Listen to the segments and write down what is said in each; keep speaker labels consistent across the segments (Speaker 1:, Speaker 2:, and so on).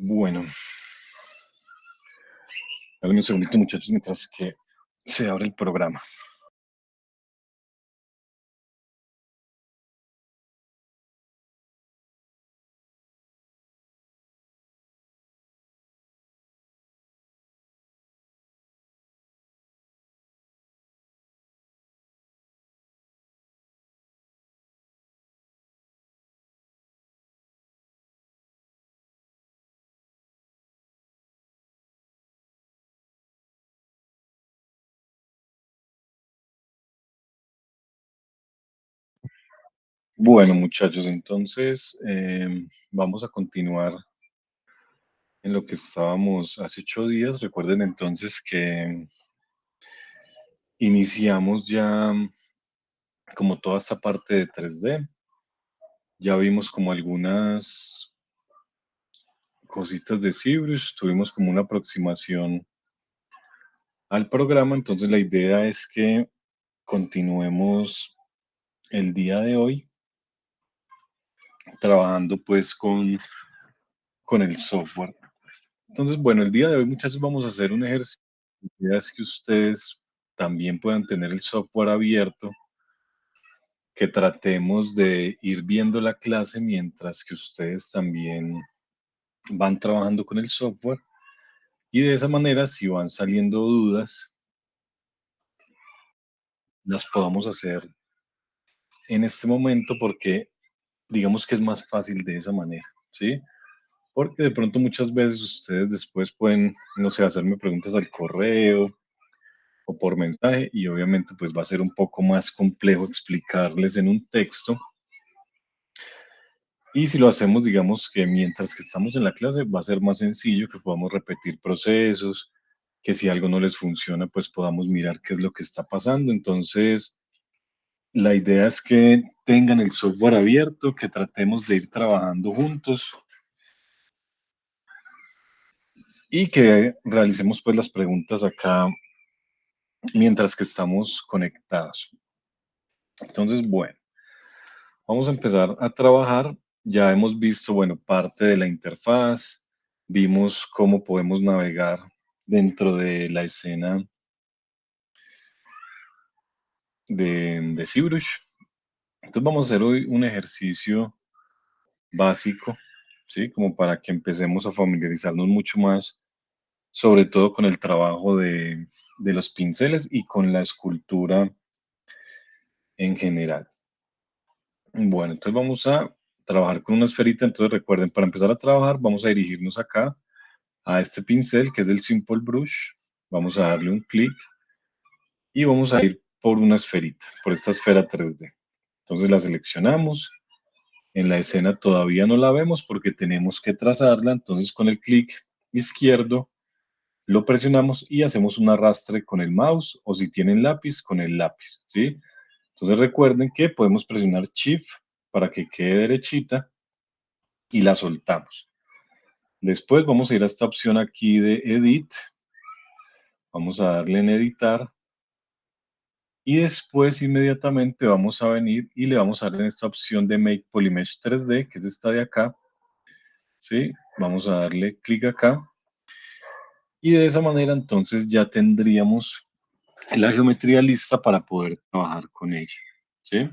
Speaker 1: Bueno, dame un segundito, muchachos, mientras que se abre el programa. Bueno, muchachos, entonces vamos a continuar en lo que estábamos hace 8 días. Recuerden entonces que iniciamos ya como toda esta parte de 3D. Ya vimos como algunas cositas de ZBrush, tuvimos como una aproximación al programa. Entonces la idea es que continuemos el día de hoy trabajando pues con el software. Entonces, bueno, el día de hoy, muchachos, vamos a hacer un ejercicio. La idea es que ustedes también puedan tener el software abierto, que tratemos de ir viendo la clase mientras que ustedes también van trabajando con el software. Y de esa manera, si van saliendo dudas, las podamos hacer en este momento porque digamos que es más fácil de esa manera, ¿sí? Porque de pronto muchas veces ustedes después pueden, no sé, hacerme preguntas al correo o por mensaje y obviamente pues va a ser un poco más complejo explicarles en un texto. Y si lo hacemos, digamos que mientras que estamos en la clase va a ser más sencillo, que podamos repetir procesos, que si algo no les funciona pues podamos mirar qué es lo que está pasando. Entonces, la idea es que tengan el software abierto, que tratemos de ir trabajando juntos y que realicemos pues las preguntas acá mientras que estamos conectados. Entonces, bueno, vamos a empezar a trabajar. Ya hemos visto, bueno, parte de la interfaz, vimos cómo podemos navegar dentro de la escena de ZBrush. Entonces vamos a hacer hoy un ejercicio básico, ¿sí? Como para que empecemos a familiarizarnos mucho más, sobre todo con el trabajo de los pinceles y con la escultura en general. Bueno, entonces vamos a trabajar con una esferita. Entonces recuerden, para empezar a trabajar, vamos a dirigirnos acá a este pincel que es el Simple Brush. Vamos a darle un clic y vamos a ir por una esferita, por esta esfera 3D. Entonces la seleccionamos. En la escena todavía no la vemos porque tenemos que trazarla. Entonces con el clic izquierdo lo presionamos y hacemos un arrastre con el mouse o si tienen lápiz, con el lápiz, ¿sí? Entonces recuerden que podemos presionar Shift para que quede derechita y la soltamos. Después vamos a ir a esta opción aquí de Edit. Vamos a darle en Editar. Y después inmediatamente vamos a venir y le vamos a dar en esta opción de Make Polymesh 3D, que es esta de acá. ¿Sí? Vamos a darle clic acá. Y de esa manera entonces ya tendríamos la geometría lista para poder trabajar con ella. ¿Sí?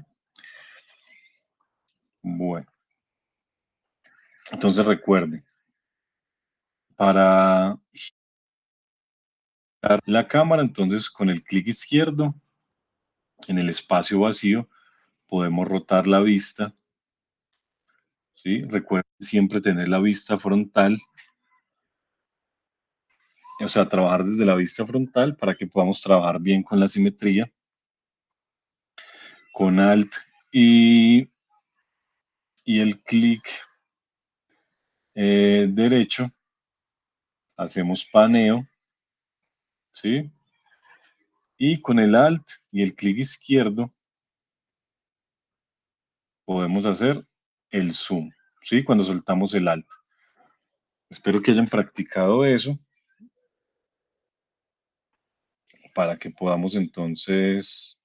Speaker 1: Bueno, entonces recuerden, para dar la cámara, entonces con el clic izquierdo en el espacio vacío podemos rotar la vista. ¿Sí? Recuerden siempre tener la vista frontal, o sea, trabajar desde la vista frontal para que podamos trabajar bien con la simetría. Con Alt y, y el clic derecho hacemos paneo, ¿sí? Y con el Alt y el clic izquierdo podemos hacer el zoom, ¿sí? Cuando soltamos el Alt. Espero que hayan practicado eso para que podamos entonces,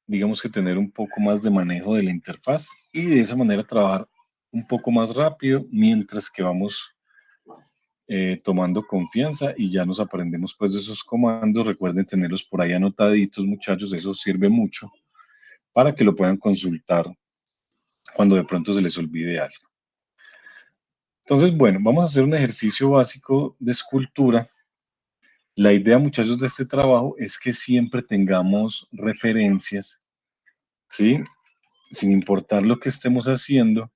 Speaker 1: digamos que tener un poco más de manejo de la interfaz y de esa manera trabajar un poco más rápido mientras que vamos tomando confianza y ya nos aprendemos pues de esos comandos. Recuerden tenerlos por ahí anotaditos, muchachos, eso sirve mucho para que lo puedan consultar cuando de pronto se les olvide algo. Entonces, bueno, vamos a hacer un ejercicio básico de escultura. La idea, muchachos, de este trabajo es que siempre tengamos referencias, ¿sí? Sin importar lo que estemos haciendo,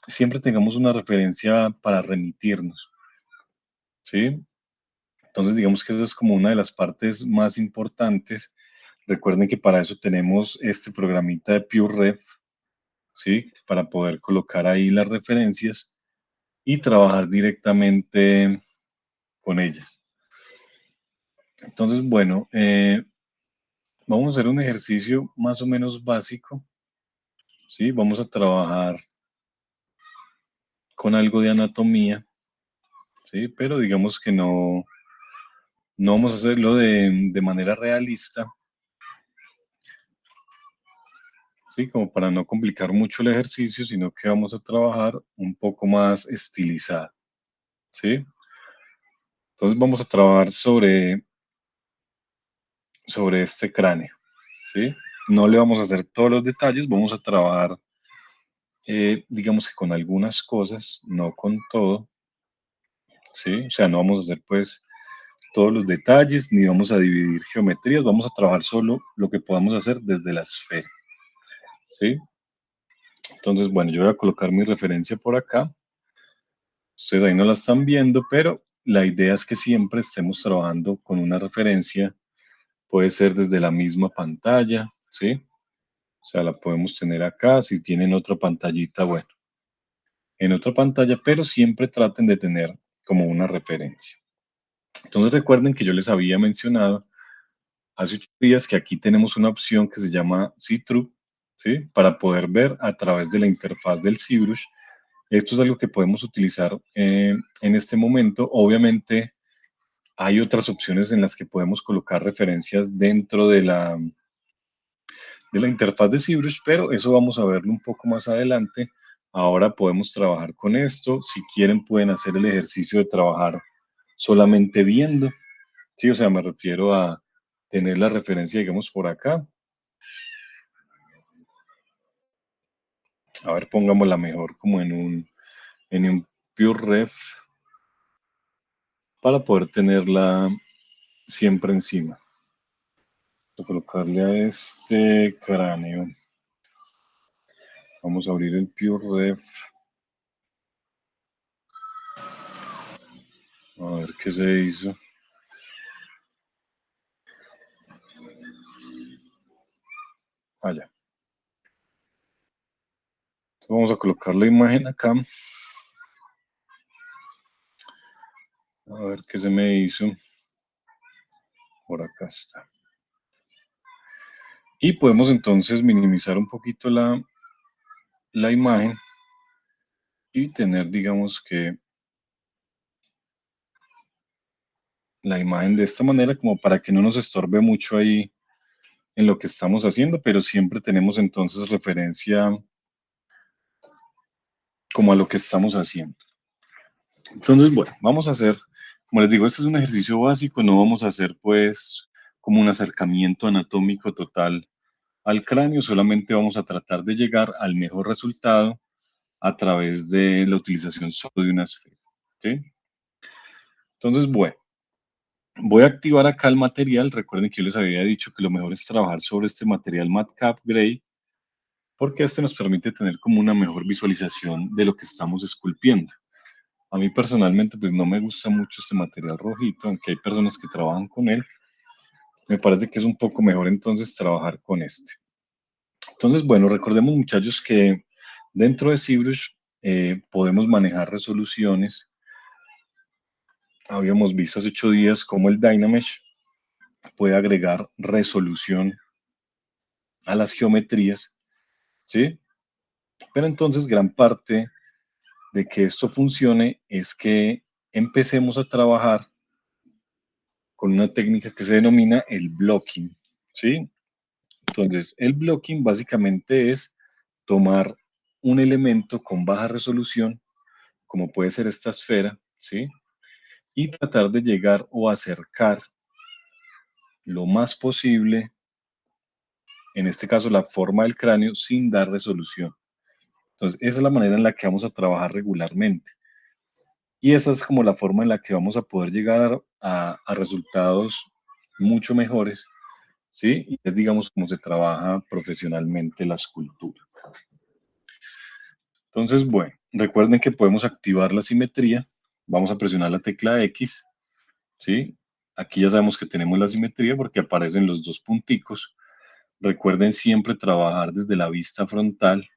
Speaker 1: siempre tengamos una referencia para remitirnos, ¿sí? Entonces, digamos que esa es como una de las partes más importantes. Recuerden que para eso tenemos este programita de PureRef, ¿sí? Para poder colocar ahí las referencias y trabajar directamente con ellas. Entonces, bueno, vamos a hacer un ejercicio más o menos básico, ¿sí? Vamos a trabajar con algo de anatomía, ¿sí? Pero digamos que no vamos a hacerlo de manera realista, ¿sí? Como para no complicar mucho el ejercicio, sino que vamos a trabajar un poco más estilizado, ¿sí? Entonces vamos a trabajar sobre este cráneo, ¿sí? No le vamos a hacer todos los detalles, vamos a trabajar, digamos que con algunas cosas, no con todo, ¿sí? O sea, no vamos a hacer pues todos los detalles, ni vamos a dividir geometrías, vamos a trabajar solo lo que podamos hacer desde la esfera, ¿sí? Entonces, bueno, yo voy a colocar mi referencia por acá. Ustedes ahí no la están viendo, pero la idea es que siempre estemos trabajando con una referencia. Puede ser desde la misma pantalla, ¿sí? O sea, la podemos tener acá. Si tienen otra pantallita, bueno, en otra pantalla, pero siempre traten de tener como una referencia. Entonces recuerden que yo les había mencionado hace 8 días que aquí tenemos una opción que se llama See-Through, ¿sí? Para poder ver a través de la interfaz del ZBrush. Esto es algo que podemos utilizar en este momento. Obviamente hay otras opciones en las que podemos colocar referencias dentro de la interfaz de ZBrush, pero eso vamos a verlo un poco más adelante. Ahora podemos trabajar con esto. Si quieren pueden hacer el ejercicio de trabajar solamente viendo, ¿sí? O sea, me refiero a tener la referencia, digamos, por acá. A ver, pongámosla mejor como en un PureRef para poder tenerla siempre encima. Voy a colocarle a este cráneo. Vamos a abrir el PureRef. A ver qué se hizo. Allá. Vamos a colocar la imagen acá. A ver qué se me hizo. Por acá está. Y podemos entonces minimizar un poquito la imagen y tener, digamos que, la imagen de esta manera como para que no nos estorbe mucho ahí en lo que estamos haciendo, pero siempre tenemos entonces referencia como a lo que estamos haciendo. Entonces, bueno, vamos a hacer, como les digo, este es un ejercicio básico, no vamos a hacer pues como un acercamiento anatómico total al cráneo, solamente vamos a tratar de llegar al mejor resultado a través de la utilización solo de una esfera, ¿sí? Entonces, bueno, voy a activar acá el material. Recuerden que yo les había dicho que lo mejor es trabajar sobre este material Madcap Gray, porque este nos permite tener como una mejor visualización de lo que estamos esculpiendo. A mí personalmente pues no me gusta mucho este material rojito, aunque hay personas que trabajan con él. Me parece que es un poco mejor entonces trabajar con este. Entonces, bueno, recordemos muchachos que dentro de ZBrush podemos manejar resoluciones. Habíamos visto hace 8 días cómo el Dynamesh puede agregar resolución a las geometrías, ¿sí? Pero entonces gran parte de que esto funcione es que empecemos a trabajar con una técnica que se denomina el blocking, ¿sí? Entonces, el blocking básicamente es tomar un elemento con baja resolución, como puede ser esta esfera, ¿sí? Y tratar de llegar o acercar lo más posible, en este caso la forma del cráneo, sin dar resolución. Entonces, esa es la manera en la que vamos a trabajar regularmente. Y esa es como la forma en la que vamos a poder llegar a resultados mucho mejores, ¿sí? Y es, digamos, como se trabaja profesionalmente la escultura. Entonces, bueno, recuerden que podemos activar la simetría. Vamos a presionar la tecla X, ¿sí? Aquí ya sabemos que tenemos la simetría porque aparecen los dos punticos. Recuerden siempre trabajar desde la vista frontal,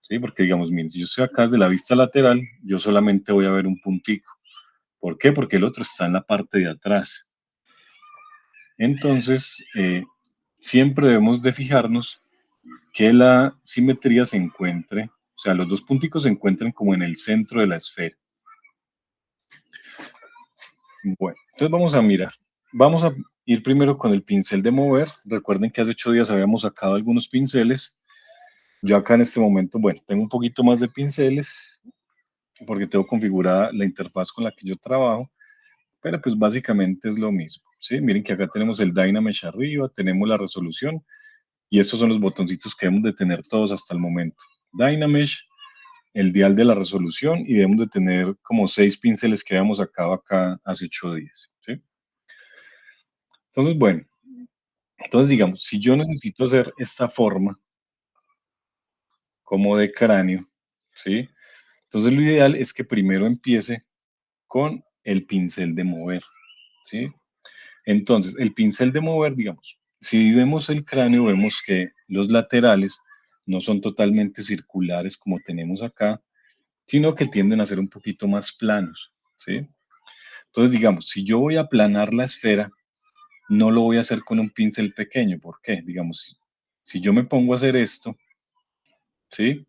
Speaker 1: ¿sí? Porque digamos, miren, si yo estoy acá desde la vista lateral, yo solamente voy a ver un puntico. ¿Por qué? Porque el otro está en la parte de atrás. Entonces, siempre debemos de fijarnos que la simetría se encuentre, o sea, los dos punticos se encuentren como en el centro de la esfera. Bueno, entonces vamos a mirar. Vamos a ir primero con el pincel de mover. Recuerden que hace 8 días habíamos sacado algunos pinceles. Yo acá en este momento, bueno, tengo un poquito más de pinceles porque tengo configurada la interfaz con la que yo trabajo, pero pues básicamente es lo mismo, ¿sí? Miren que acá tenemos el Dynamesh arriba, tenemos la resolución y estos son los botoncitos que debemos de tener todos hasta el momento. Dynamesh, el dial de la resolución y debemos de tener como 6 pinceles que habíamos sacado acá hace 8 días, ¿sí? Entonces, bueno, entonces digamos, si yo necesito hacer esta forma como de cráneo, ¿sí? Entonces lo ideal es que primero empiece con el pincel de mover, ¿sí? Entonces, el pincel de mover, digamos, si vemos el cráneo, vemos que los laterales no son totalmente circulares como tenemos acá, sino que tienden a ser un poquito más planos, ¿sí? Entonces, digamos, si yo voy a aplanar la esfera, no lo voy a hacer con un pincel pequeño. ¿Por qué? Digamos, si yo me pongo a hacer esto, ¿sí?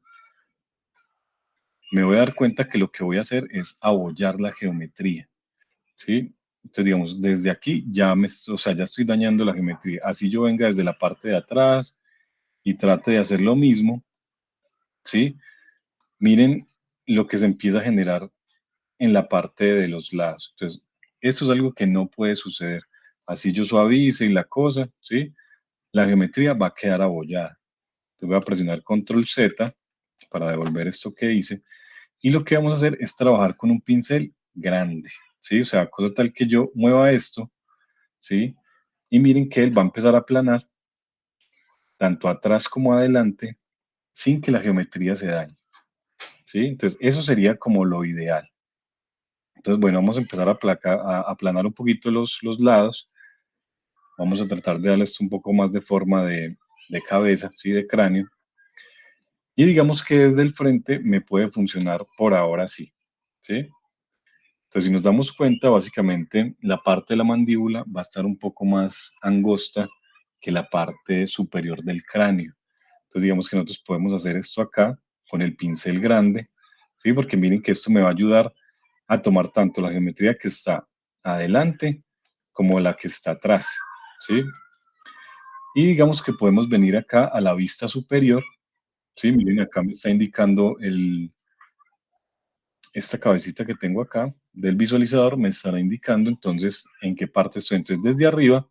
Speaker 1: Me voy a dar cuenta que lo que voy a hacer es abollar la geometría, ¿sí? Entonces, digamos, desde aquí o sea, ya estoy dañando la geometría. Así yo venga desde la parte de atrás y trate de hacer lo mismo, ¿sí? Miren lo que se empieza a generar en la parte de los lados. Entonces, esto es algo que no puede suceder. Así yo suavice y la cosa, ¿sí? La geometría va a quedar abollada. Entonces voy a presionar Control Z para devolver esto que hice. Y lo que vamos a hacer es trabajar con un pincel grande, ¿sí? O sea, cosa tal que yo mueva esto, ¿sí? Y miren que él va a empezar a aplanar tanto atrás como adelante sin que la geometría se dañe, ¿sí? Entonces, eso sería como lo ideal. Entonces, bueno, vamos a empezar a aplanar un poquito los lados. Vamos a tratar de darle esto un poco más de forma de cabeza, ¿sí? De cráneo. Y digamos que desde el frente me puede funcionar por ahora sí, ¿sí? Entonces, si nos damos cuenta, básicamente la parte de la mandíbula va a estar un poco más angosta que la parte superior del cráneo. Entonces, digamos que nosotros podemos hacer esto acá con el pincel grande, ¿sí? Porque miren que esto me va a ayudar a tomar tanto la geometría que está adelante como la que está atrás, ¿sí? Y digamos que podemos venir acá a la vista superior, ¿sí? Miren, acá me está indicando esta cabecita que tengo acá del visualizador, me estará indicando entonces en qué parte estoy. Entonces, desde arriba,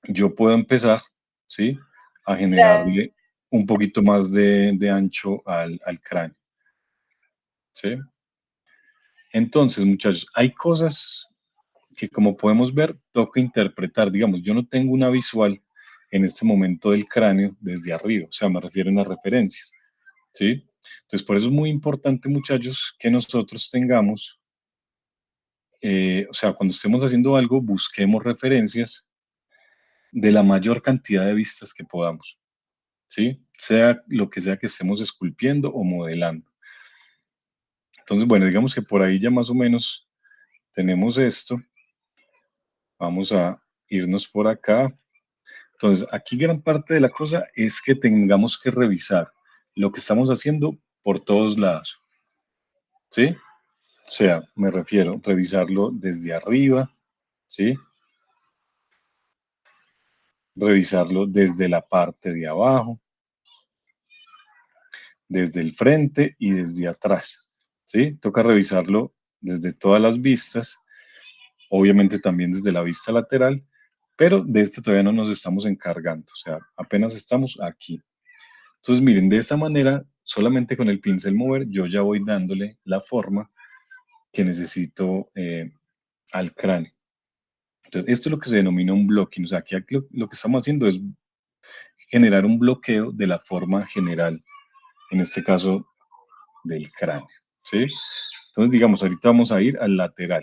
Speaker 1: yo puedo empezar, ¿sí? A generarle un poquito más de ancho al cráneo, ¿sí? Entonces, muchachos, hay cosas que como podemos ver, toca interpretar. Digamos, yo no tengo una visual en este momento del cráneo desde arriba, o sea, me refiero a las referencias, ¿sí? Entonces, por eso es muy importante, muchachos, que nosotros tengamos, o sea, cuando estemos haciendo algo, busquemos referencias de la mayor cantidad de vistas que podamos, ¿sí? Sea lo que sea que estemos esculpiendo o modelando. Entonces, bueno, digamos que por ahí ya más o menos tenemos esto. Vamos a irnos por acá. Entonces, aquí gran parte de la cosa es que tengamos que revisar lo que estamos haciendo por todos lados, ¿sí? O sea, me refiero a revisarlo desde arriba, ¿sí? Revisarlo desde la parte de abajo, desde el frente y desde atrás, ¿sí? Toca revisarlo desde todas las vistas, obviamente también desde la vista lateral, pero de este todavía no nos estamos encargando, o sea, apenas estamos aquí. Entonces, miren, de esta manera, solamente con el pincel mover, yo ya voy dándole la forma que necesito al cráneo. Entonces, esto es lo que se denomina un blocking, o sea, aquí lo que estamos haciendo es generar un bloqueo de la forma general, en este caso del cráneo, ¿sí? Entonces, digamos, ahorita vamos a ir al lateral,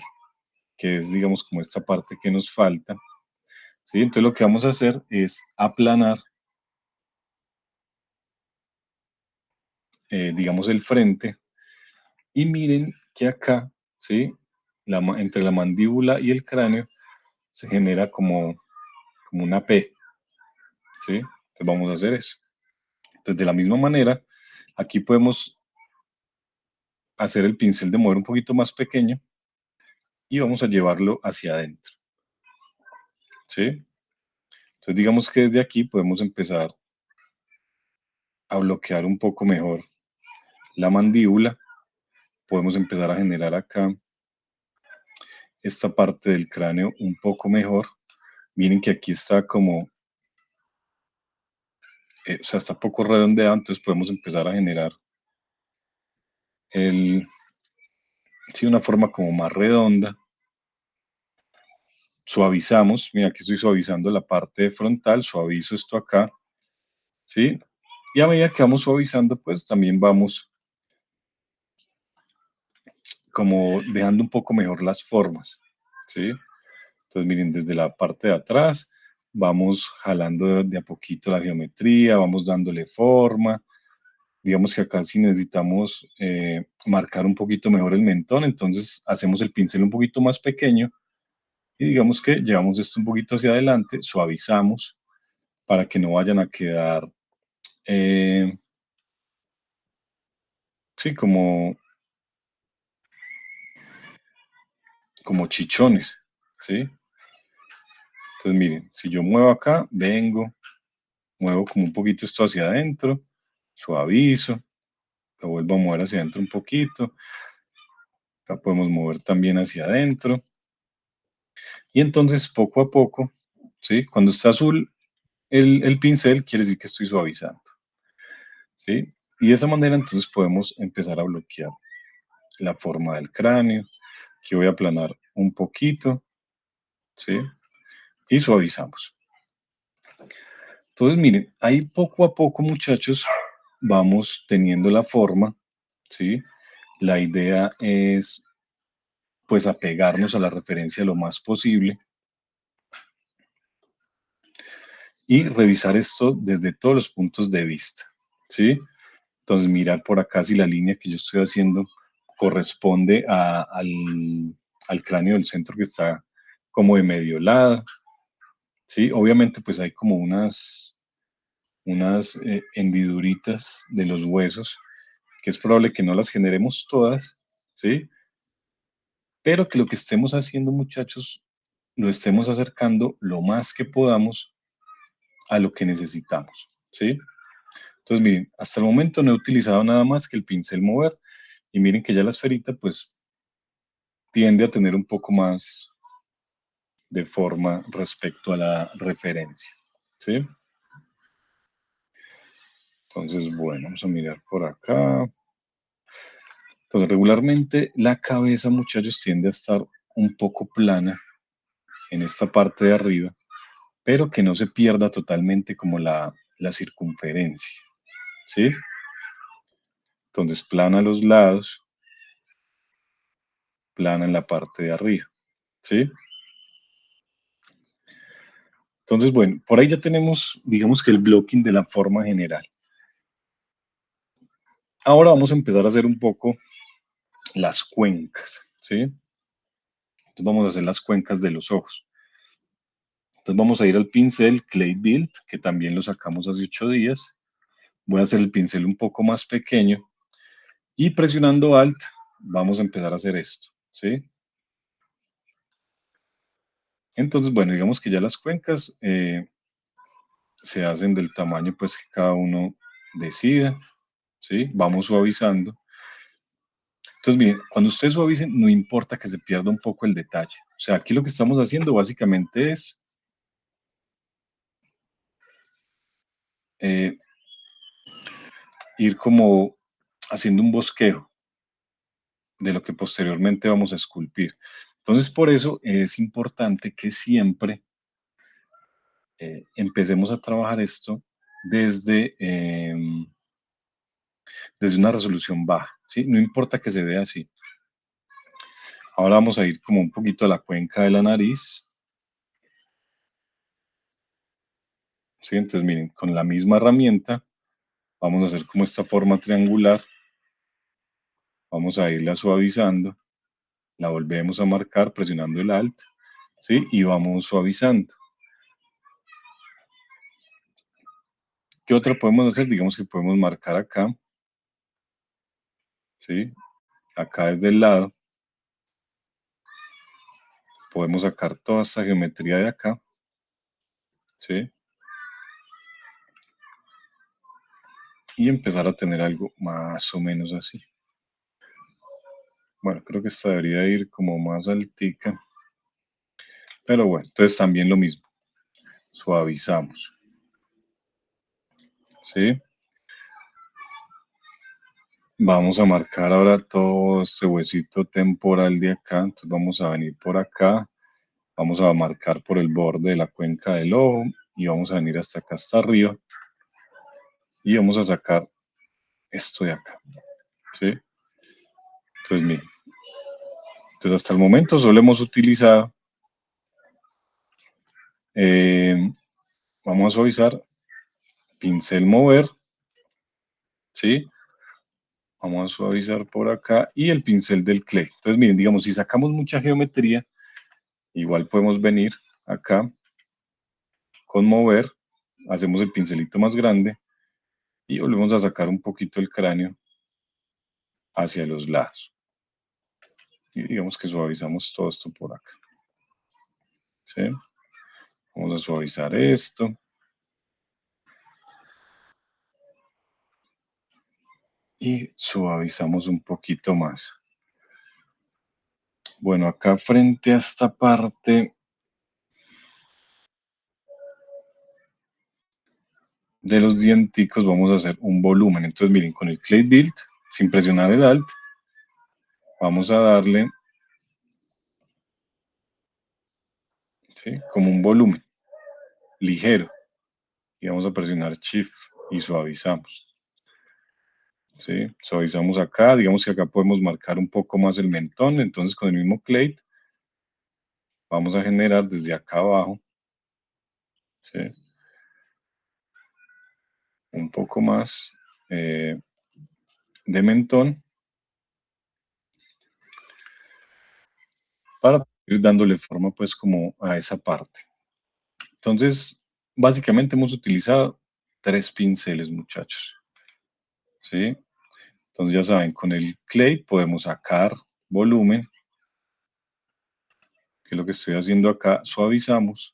Speaker 1: que es, digamos, como esta parte que nos falta, ¿sí? Entonces, lo que vamos a hacer es aplanar, digamos, el frente, y miren que acá, ¿sí? Entre la mandíbula y el cráneo se genera como una P, ¿sí? Entonces, vamos a hacer eso. Entonces, de la misma manera, aquí podemos hacer el pincel de mover un poquito más pequeño y vamos a llevarlo hacia adentro, ¿sí? Entonces digamos que desde aquí podemos empezar a bloquear un poco mejor la mandíbula, podemos empezar a generar acá esta parte del cráneo un poco mejor. Miren que aquí está como, o sea, está poco redondeado, entonces podemos empezar a generar el, sí, una forma como más redonda. Suavizamos, mira, aquí estoy suavizando la parte frontal, suavizo esto acá, ¿sí? Y a medida que vamos suavizando, pues también vamos como dejando un poco mejor las formas, ¿sí? Entonces, miren, desde la parte de atrás vamos jalando de a poquito la geometría, vamos dándole forma. Digamos que acá si necesitamos marcar un poquito mejor el mentón, entonces hacemos el pincel un poquito más pequeño y digamos que llevamos esto un poquito hacia adelante, suavizamos para que no vayan a quedar, eh, sí, como chichones, ¿sí? Entonces, miren, si yo muevo acá, vengo, muevo como un poquito esto hacia adentro, suavizo, lo vuelvo a mover hacia adentro un poquito, acá podemos mover también hacia adentro, y entonces poco a poco, ¿sí? Cuando está azul el pincel, quiere decir que estoy suavizando, ¿sí? Y de esa manera entonces podemos empezar a bloquear la forma del cráneo, que voy a aplanar un poquito, ¿sí? Y suavizamos. Entonces, miren, ahí poco a poco, muchachos, vamos teniendo la forma, ¿sí? La idea es, pues, apegarnos a la referencia lo más posible y revisar esto desde todos los puntos de vista, ¿sí? Entonces, mirar por acá si la línea que yo estoy haciendo corresponde al cráneo del centro que está como de medio lado, ¿sí? Obviamente, pues hay como unas hendiduritas de los huesos, que es probable que no las generemos todas, ¿sí? Pero que lo que estemos haciendo, muchachos, lo estemos acercando lo más que podamos a lo que necesitamos, ¿sí? Entonces, miren, hasta el momento no he utilizado nada más que el pincel mover y miren que ya la esferita pues tiende a tener un poco más de forma respecto a la referencia, ¿sí? Entonces, bueno, vamos a mirar por acá. Entonces, regularmente la cabeza, muchachos, tiende a estar un poco plana en esta parte de arriba, pero que no se pierda totalmente como la circunferencia, ¿sí? Entonces, plana a los lados, plana en la parte de arriba, ¿sí? Entonces, bueno, por ahí ya tenemos, digamos que el blocking de la forma general. Ahora vamos a empezar a hacer un poco las cuencas, ¿sí? Entonces vamos a hacer las cuencas de los ojos. Entonces vamos a ir al pincel Clay Build, que también lo sacamos hace 8 días. Voy a hacer el pincel un poco más pequeño y presionando Alt vamos a empezar a hacer esto, ¿sí? Entonces, bueno, digamos que ya las cuencas se hacen del tamaño pues que cada uno decida. ¿sí? Vamos suavizando. Entonces, miren, cuando ustedes suavicen, no importa que se pierda un poco el detalle. O sea, aquí lo que estamos haciendo básicamente es eh, ir como haciendo un bosquejo de lo que posteriormente vamos a esculpir. Entonces, por eso es importante que siempre empecemos a trabajar esto desde, desde una resolución baja, ¿sí? No importa que se vea así. Ahora vamos a ir como un poquito a la cuenca de la nariz, ¿sí? Entonces, miren, con la misma herramienta vamos a hacer como esta forma triangular, vamos a irla suavizando, la volvemos a marcar presionando el Alt, ¿sí? Y vamos suavizando. ¿Qué otra podemos hacer? Digamos que podemos marcar acá, ¿sí? Acá desde el lado, podemos sacar toda esta geometría de acá, ¿sí? Y empezar a tener algo más o menos así. Bueno, creo que esta debería ir como más altica, pero bueno, entonces también lo mismo, suavizamos, ¿sí? Vamos a marcar ahora todo este huesito temporal de acá, entonces vamos a venir por acá, vamos a marcar por el borde de la cuenca del ojo y vamos a venir hasta acá, hasta arriba, y vamos a sacar esto de acá, ¿sí? Entonces, miren, entonces hasta el momento solo hemos utilizado, eh, vamos a suavizar, pincel mover, ¿sí? Vamos a suavizar por acá y el pincel del clay. Entonces, miren, digamos, si sacamos mucha geometría, igual podemos venir acá con mover, hacemos el pincelito más grande y volvemos a sacar un poquito el cráneo hacia los lados. Y digamos que suavizamos todo esto por acá, ¿sí? Vamos a suavizar esto. Y suavizamos un poquito más. Bueno, acá frente a esta parte de los dienticos vamos a hacer un volumen. Entonces, miren, con el Clay Build, sin presionar el Alt, vamos a darle, ¿sí? Como un volumen ligero. Y vamos a presionar Shift y suavizamos. ¿Sí? Suavizamos acá. Digamos que acá podemos marcar un poco más el mentón. Entonces, con el mismo Clay, vamos a generar desde acá abajo, ¿sí? Un poco más de mentón para ir dándole forma pues como a esa parte. Entonces, básicamente hemos utilizado 3 pinceles, muchachos, ¿sí? Entonces ya saben, con el clay podemos sacar volumen, que es lo que estoy haciendo acá, suavizamos,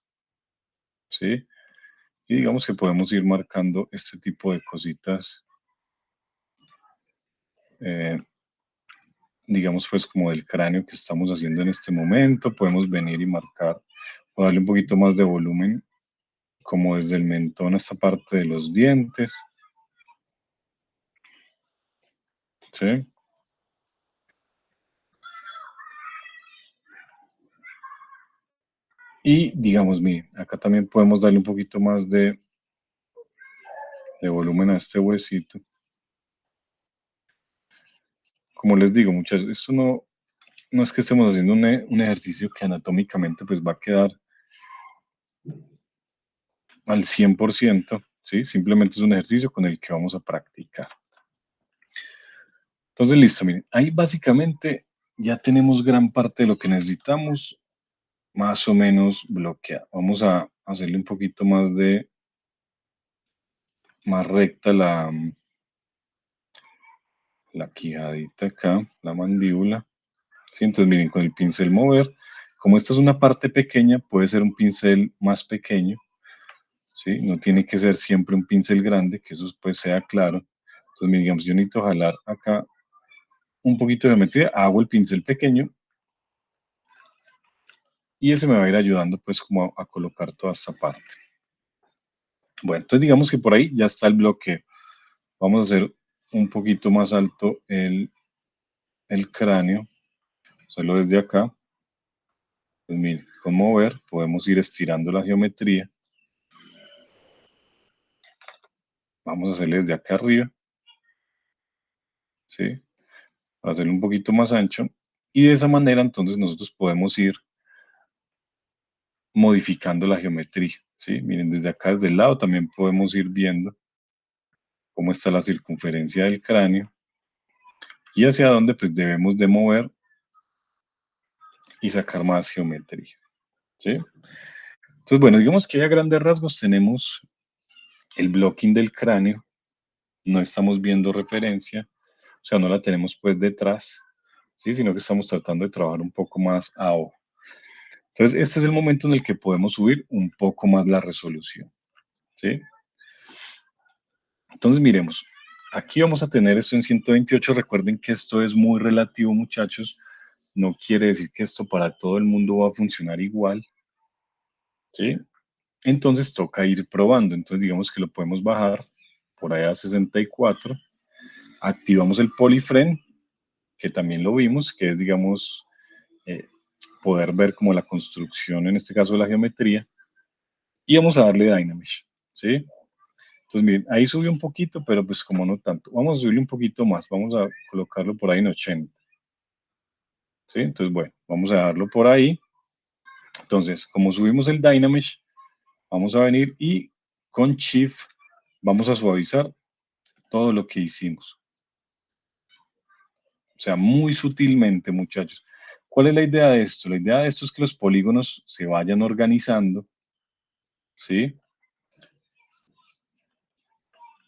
Speaker 1: ¿sí? Y digamos que podemos ir marcando este tipo de cositas, eh, digamos pues como del cráneo que estamos haciendo en este momento, podemos venir y marcar o darle un poquito más de volumen como desde el mentón a esta parte de los dientes, ¿sí? Y digamos, miren, acá también podemos darle un poquito más de volumen a este huesito. Como les digo, muchachos, esto no es que estemos haciendo un ejercicio que anatómicamente pues va a quedar al 100%, ¿sí? Simplemente es un ejercicio con el que vamos a practicar. Entonces, listo, miren, ahí básicamente ya tenemos gran parte de lo que necesitamos más o menos bloqueado. Vamos a hacerle un poquito más recta la quijadita acá, la mandíbula. ¿Sí? Entonces, miren, con el pincel mover, como esta es una parte pequeña, puede ser un pincel más pequeño, ¿sí? No tiene que ser siempre un pincel grande, que eso pues sea claro. Entonces, miren, digamos, yo necesito jalar acá un poquito de geometría, hago el pincel pequeño y ese me va a ir ayudando pues como a colocar toda esta parte. Bueno, entonces digamos que por ahí ya está el bloqueo. Vamos a hacer un poquito más alto el cráneo, solo desde acá. Pues mire, con mover podemos ir estirando la geometría. Vamos a hacerle desde acá arriba, ¿sí? Para hacerlo un poquito más ancho. Y de esa manera entonces nosotros podemos ir modificando la geometría, ¿sí? Miren, desde acá, desde el lado, también podemos ir viendo cómo está la circunferencia del cráneo y hacia dónde pues debemos de mover y sacar más geometría, ¿sí? Entonces, bueno, digamos que a grandes rasgos tenemos el blocking del cráneo, no estamos viendo referencia, o sea, no la tenemos pues detrás, ¿sí? Sino que estamos tratando de trabajar un poco más a ojo. Entonces, este es el momento en el que podemos subir un poco más la resolución, ¿sí? Entonces, miremos, aquí vamos a tener esto en 128. Recuerden que esto es muy relativo, muchachos. No quiere decir que esto para todo el mundo va a funcionar igual, ¿sí? Entonces toca ir probando. Entonces digamos que lo podemos bajar por ahí a 64. Activamos el polyframe, que también lo vimos, que es, digamos, eh, poder ver como la construcción, en este caso de la geometría. Y vamos a darle Dynamesh, ¿sí? Entonces miren, ahí subió un poquito, pero pues como no tanto. Vamos a subirle un poquito más. Vamos a colocarlo por ahí en 80. ¿Sí? Entonces, bueno, vamos a darlo por ahí. Entonces, como subimos el Dynamesh, vamos a venir y con Shift vamos a suavizar todo lo que hicimos. O sea, muy sutilmente, muchachos. ¿Cuál es la idea de esto? La idea de esto es que los polígonos se vayan organizando, ¿sí?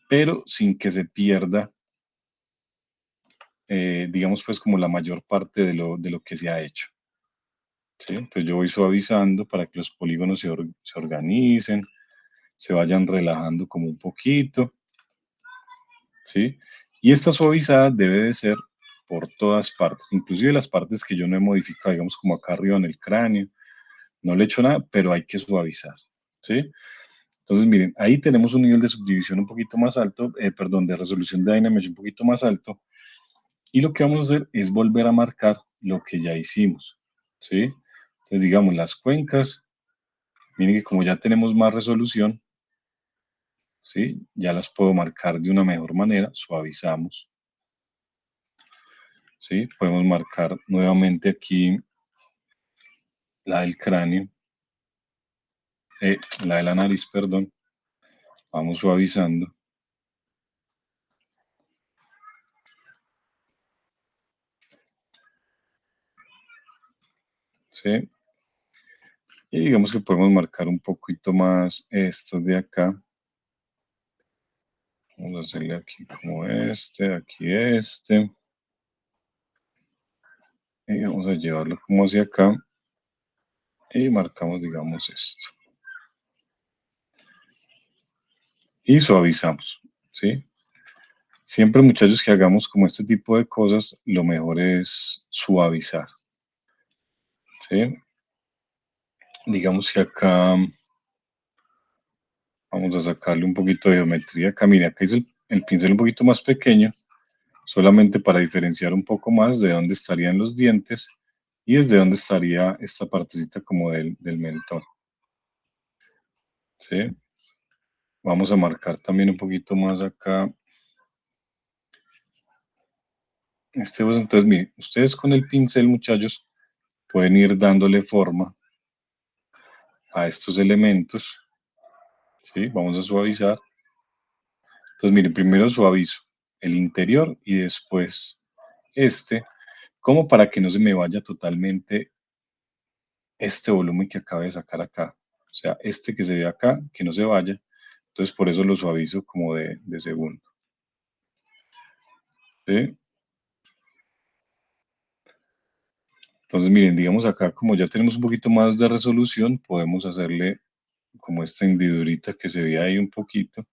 Speaker 1: Pero sin que se pierda, digamos, pues como la mayor parte de lo que se ha hecho, ¿sí? Entonces yo voy suavizando para que los polígonos se organicen, se vayan relajando como un poquito, ¿sí? Y esta suavizada debe de ser por todas partes, inclusive las partes que yo no he modificado, digamos como acá arriba en el cráneo, no le he hecho nada, pero hay que suavizar, ¿sí? Entonces, miren, ahí tenemos un nivel de subdivisión un poquito más alto, perdón, de resolución de Dynamesh un poquito más alto, y lo que vamos a hacer es volver a marcar lo que ya hicimos, ¿sí? Entonces, digamos, las cuencas, miren que como ya tenemos más resolución, ¿sí? Ya las puedo marcar de una mejor manera, suavizamos, ¿sí? Podemos marcar nuevamente aquí la del cráneo, la de la nariz, perdón, vamos suavizando, ¿sí? Y digamos que podemos marcar un poquito más estas de acá. Vamos a hacerle aquí como aquí este. Y vamos a llevarlo como hacia acá. Y marcamos, digamos, esto. Y suavizamos, ¿sí? Siempre, muchachos, que hagamos como este tipo de cosas, lo mejor es suavizar, ¿sí? Digamos que acá vamos a sacarle un poquito de geometría. Acá, mire, acá es el pincel un poquito más pequeño, solamente para diferenciar un poco más de dónde estarían los dientes y desde dónde estaría esta partecita como del mentón, ¿sí? Vamos a marcar también un poquito más acá este hueso. Entonces, miren, ustedes con el pincel, muchachos, pueden ir dándole forma a estos elementos, ¿sí? Vamos a suavizar. Entonces, miren, primero suavizo el interior y después este, como para que no se me vaya totalmente este volumen que acabo de sacar acá. O sea, este que se ve acá, que no se vaya. Entonces, por eso lo suavizo como de segundo. ¿Sí? Entonces, miren, digamos acá, como ya tenemos un poquito más de resolución, podemos hacerle como esta hendidurita que se ve ahí un poquito.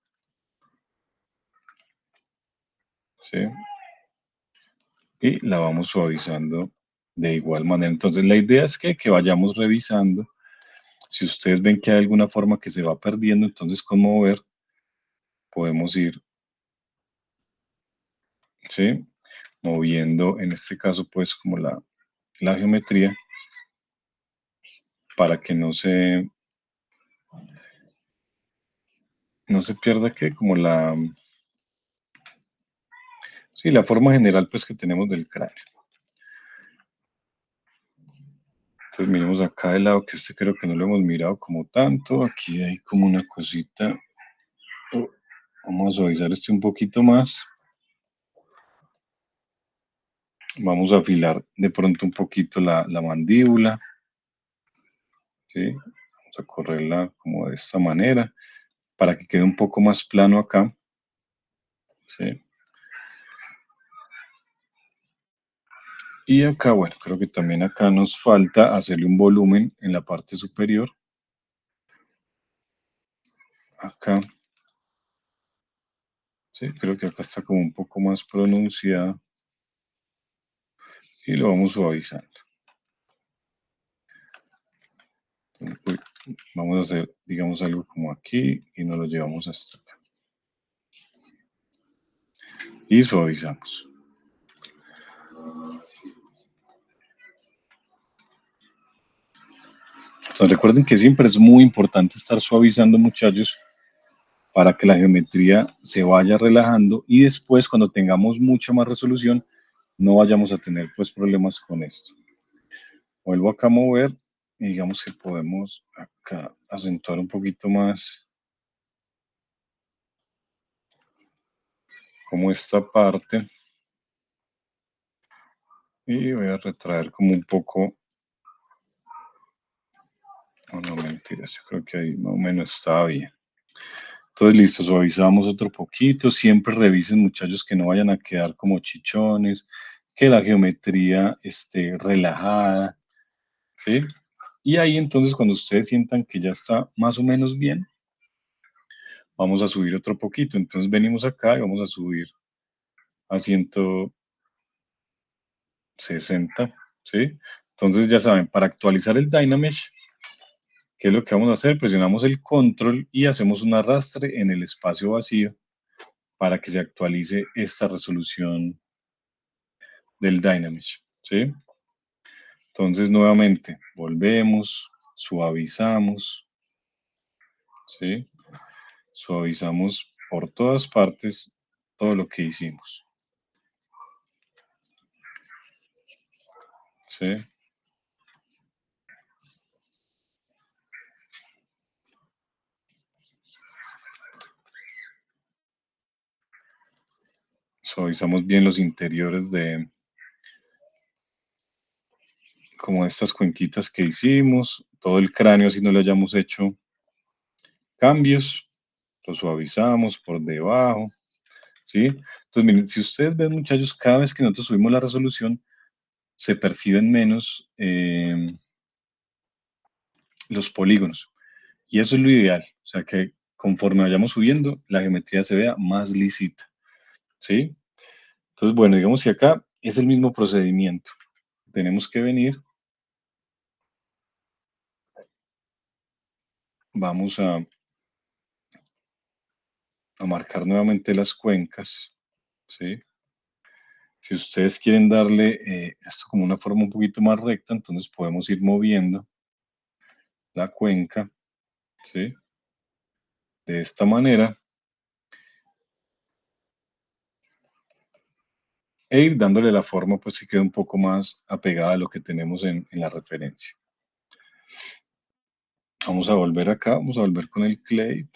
Speaker 1: ¿sí? Y la vamos suavizando de igual manera. Entonces, la idea es que vayamos revisando. Si ustedes ven que hay alguna forma que se va perdiendo, entonces con mover podemos ir, ¿sí? Moviendo, en este caso, pues como la geometría para que no se pierda que como sí, la forma general pues que tenemos del cráneo. Entonces miremos acá de lado, que este creo que no lo hemos mirado como tanto. Aquí hay como una cosita. Oh, vamos a suavizar este un poquito más. Vamos a afilar de pronto un poquito la mandíbula. ¿Sí? Vamos a correrla como de esta manera para que quede un poco más plano acá. ¿Sí? Y acá, bueno, creo que también acá nos falta hacerle un volumen en la parte superior. Acá, sí, creo que acá está como un poco más pronunciada y lo vamos suavizando. Entonces, pues, vamos a hacer, digamos, algo como aquí y nos lo llevamos hasta acá. Y suavizamos. Entonces, recuerden que siempre es muy importante estar suavizando, muchachos, para que la geometría se vaya relajando y después, cuando tengamos mucha más resolución, no vayamos a tener pues problemas con esto. Vuelvo acá a mover y digamos que podemos acá acentuar un poquito más como esta parte y voy a retraer como un poco, oh, no mentiras, yo creo que ahí más o menos está bien. Entonces listo, suavizamos otro poquito, siempre revisen muchachos que no vayan a quedar como chichones, que la geometría esté relajada, ¿sí? Y ahí entonces cuando ustedes sientan que ya está más o menos bien, vamos a subir otro poquito. Entonces venimos acá y vamos a subir a 160, ¿sí? Entonces ya saben, para actualizar el Dynamesh, ¿qué es lo que vamos a hacer? Presionamos el control y hacemos un arrastre en el espacio vacío para que se actualice esta resolución del Dynamesh, ¿sí? Entonces nuevamente volvemos, suavizamos, ¿sí? Suavizamos por todas partes todo lo que hicimos, ¿sí? Suavizamos bien los interiores de como estas cuenquitas que hicimos, todo el cráneo si no le hayamos hecho cambios, lo suavizamos por debajo, ¿sí? Entonces, miren, si ustedes ven, muchachos, cada vez que nosotros subimos la resolución, se perciben menos los polígonos. Y eso es lo ideal, o sea, que conforme vayamos subiendo, la geometría se vea más lisita, ¿sí? Entonces, bueno, digamos que acá es el mismo procedimiento. Tenemos que venir, vamos a marcar nuevamente las cuencas, ¿sí? Si ustedes quieren darle esto como una forma un poquito más recta, entonces podemos ir moviendo la cuenca, ¿sí? De esta manera e ir dándole la forma pues que quede un poco más apegada a lo que tenemos en la referencia. Vamos a volver acá, vamos a volver con el clay.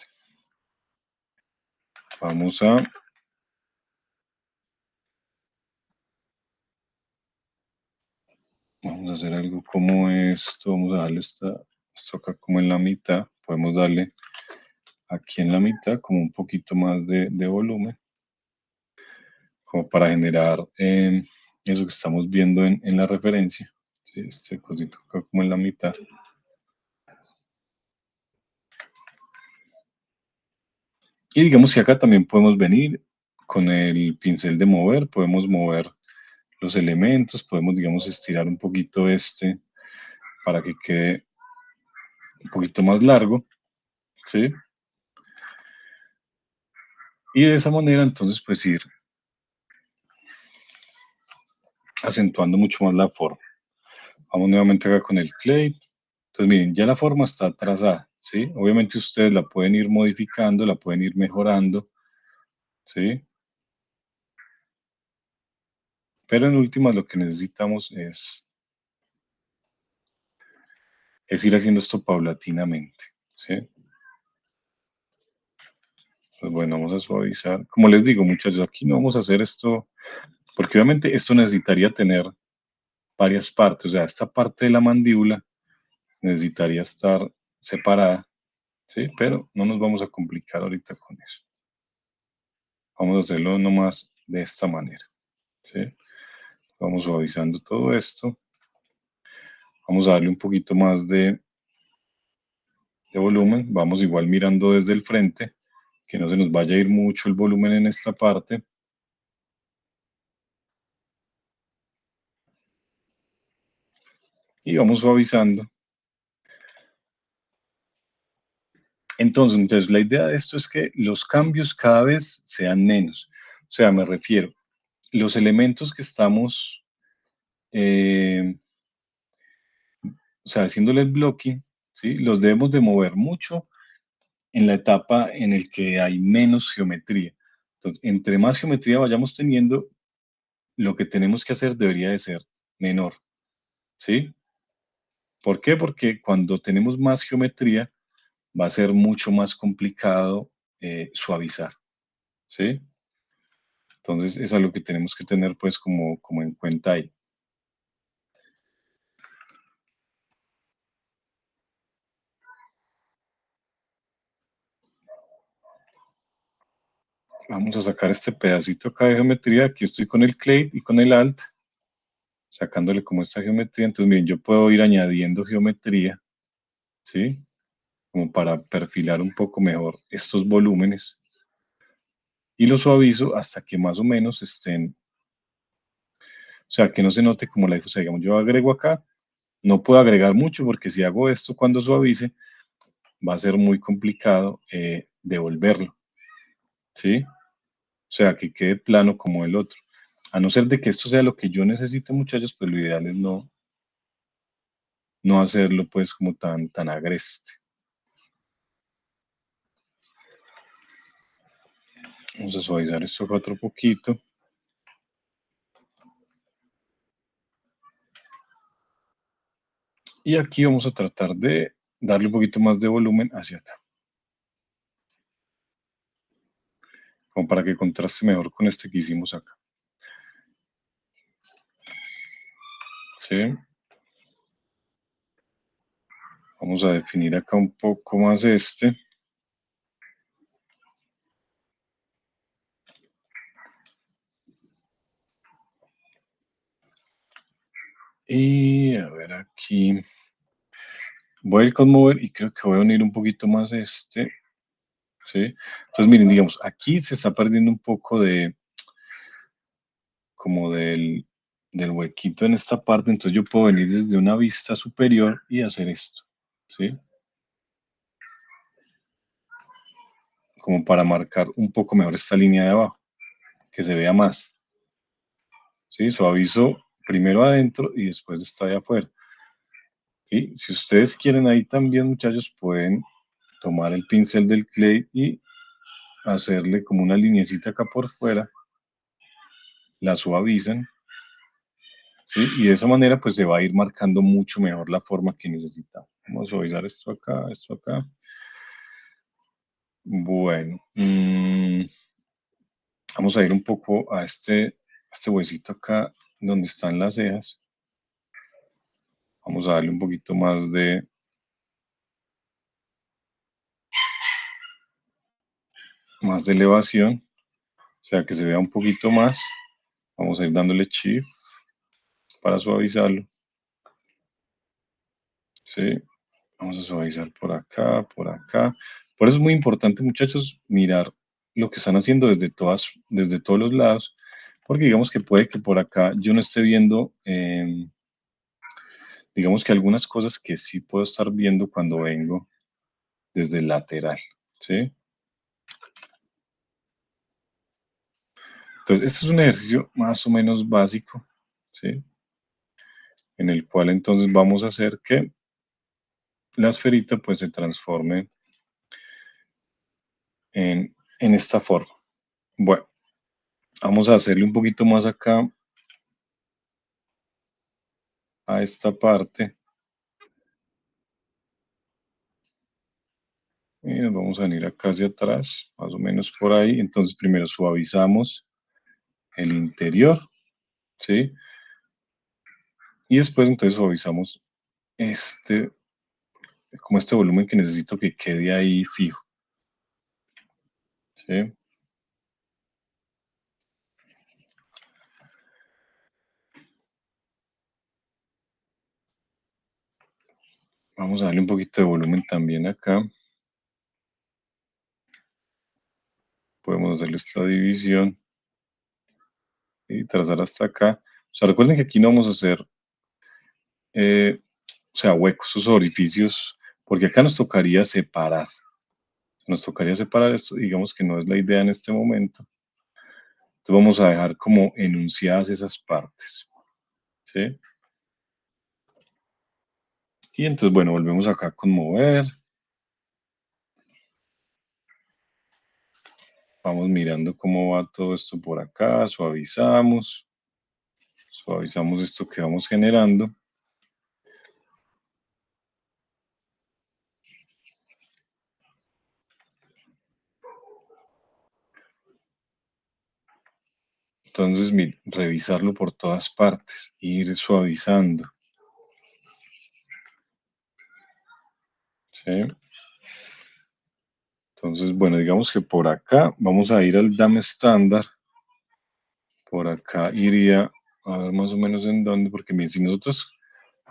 Speaker 1: Vamos a hacer algo como esto, vamos a darle esto acá como en la mitad, podemos darle aquí en la mitad como un poquito más de volumen, como para generar eso que estamos viendo en la referencia, ¿sí? Este cosito acá como en la mitad. Y digamos que acá también podemos venir Con el pincel de mover podemos mover los elementos, podemos, digamos, estirar un poquito este para que quede un poquito más largo, ¿sí? Y de esa manera, entonces, pues ir acentuando mucho más la forma. Vamos nuevamente acá con el clay. Entonces, miren, ya la forma está trazada, ¿sí? Obviamente ustedes la pueden ir modificando, la pueden ir mejorando, ¿sí? Pero en últimas lo que necesitamos es ir haciendo esto paulatinamente, ¿sí? Pues bueno, vamos a suavizar. Como les digo, muchachos, aquí no vamos a hacer esto, porque obviamente esto necesitaría tener varias partes. O sea, esta parte de la mandíbula necesitaría estar separada, ¿sí? Pero no nos vamos a complicar ahorita con eso. Vamos a hacerlo nomás de esta manera, ¿sí? Vamos suavizando todo esto. Vamos a darle un poquito más de volumen. Vamos igual mirando desde el frente, que no se nos vaya a ir mucho el volumen en esta parte. Y vamos suavizando. Entonces, la idea de esto es que los cambios cada vez sean menos. O sea, me refiero, los elementos que estamos, o sea, haciéndole el blocking, ¿sí? Los debemos de mover mucho en la etapa en el que hay menos geometría. Entonces, entre más geometría vayamos teniendo, lo que tenemos que hacer debería de ser menor, ¿sí? ¿Por qué? Porque cuando tenemos más geometría, va a ser mucho más complicado suavizar, ¿sí? Entonces, es algo que tenemos que tener pues como en cuenta ahí. Vamos a sacar este pedacito acá de geometría. Aquí estoy con el clay y con el alt, sacándole como esta geometría. Entonces, miren, yo puedo ir añadiendo geometría, ¿sí? Como para perfilar un poco mejor estos volúmenes. Y lo suavizo hasta que más o menos estén, o sea, que no se note como la difusión. Digamos, yo agrego acá, no puedo agregar mucho porque si hago esto cuando suavice, va a ser muy complicado devolverlo, ¿sí? O sea, que quede plano como el otro. A no ser de que esto sea lo que yo necesite, muchachos, pues lo ideal es no hacerlo pues como tan agreste. Vamos a suavizar esto otro poquito. Y aquí vamos a tratar de darle un poquito más de volumen hacia acá. Como para que contraste mejor con este que hicimos acá. ¿Sí? Vamos a definir acá un poco más este. Y a ver aquí. Voy a ir con mover y creo que voy a unir un poquito más este. ¿Sí? Entonces miren, digamos, aquí se está perdiendo un poco de, como del huequito en esta parte, entonces yo puedo venir desde una vista superior y hacer esto, ¿sí? Como para marcar un poco mejor esta línea de abajo, que se vea más, ¿sí? Suavizo primero adentro y después está de afuera, ¿sí? Si ustedes quieren ahí también, muchachos, pueden tomar el pincel del clay y hacerle como una linecita acá por fuera, la suavizan, ¿sí? Y de esa manera pues se va a ir marcando mucho mejor la forma que necesitamos. Vamos a suavizar esto acá, esto acá. Bueno, vamos a ir un poco a este huesito acá donde están las cejas. Vamos a darle un poquito más de elevación, o sea que se vea un poquito más. Vamos a ir dándole shift para suavizarlo. Sí, vamos a suavizar por acá, por acá. Por eso es muy importante, muchachos, mirar lo que están haciendo desde todos los lados, porque digamos que puede que por acá yo no esté viendo, digamos que algunas cosas que sí puedo estar viendo cuando vengo desde el lateral, ¿sí? Entonces, este es un ejercicio más o menos básico, ¿sí? En el cual entonces vamos a hacer que la esferita pues se transforme en esta forma. Bueno, vamos a hacerle un poquito más acá a esta parte y nos vamos a venir acá hacia atrás, más o menos por ahí. Entonces primero suavizamos el interior, ¿sí? Y después entonces suavizamos este, como este volumen que necesito que quede ahí fijo, ¿sí? Vamos a darle un poquito de volumen también acá. Podemos hacerle esta división y trazar hasta acá. O sea, recuerden que aquí no vamos a hacer, o sea, huecos, esos orificios, porque acá nos tocaría separar. Nos tocaría separar esto, digamos que no es la idea en este momento. Entonces vamos a dejar como enunciadas esas partes, ¿sí? Y entonces, bueno, volvemos acá con mover. Vamos mirando cómo va todo esto por acá, suavizamos esto que vamos generando. Entonces, revisarlo por todas partes, ir suavizando, ¿sí? Entonces, bueno, digamos que por acá vamos a ir al dam estándar. Por acá iría a ver más o menos en dónde, porque miren, si nosotros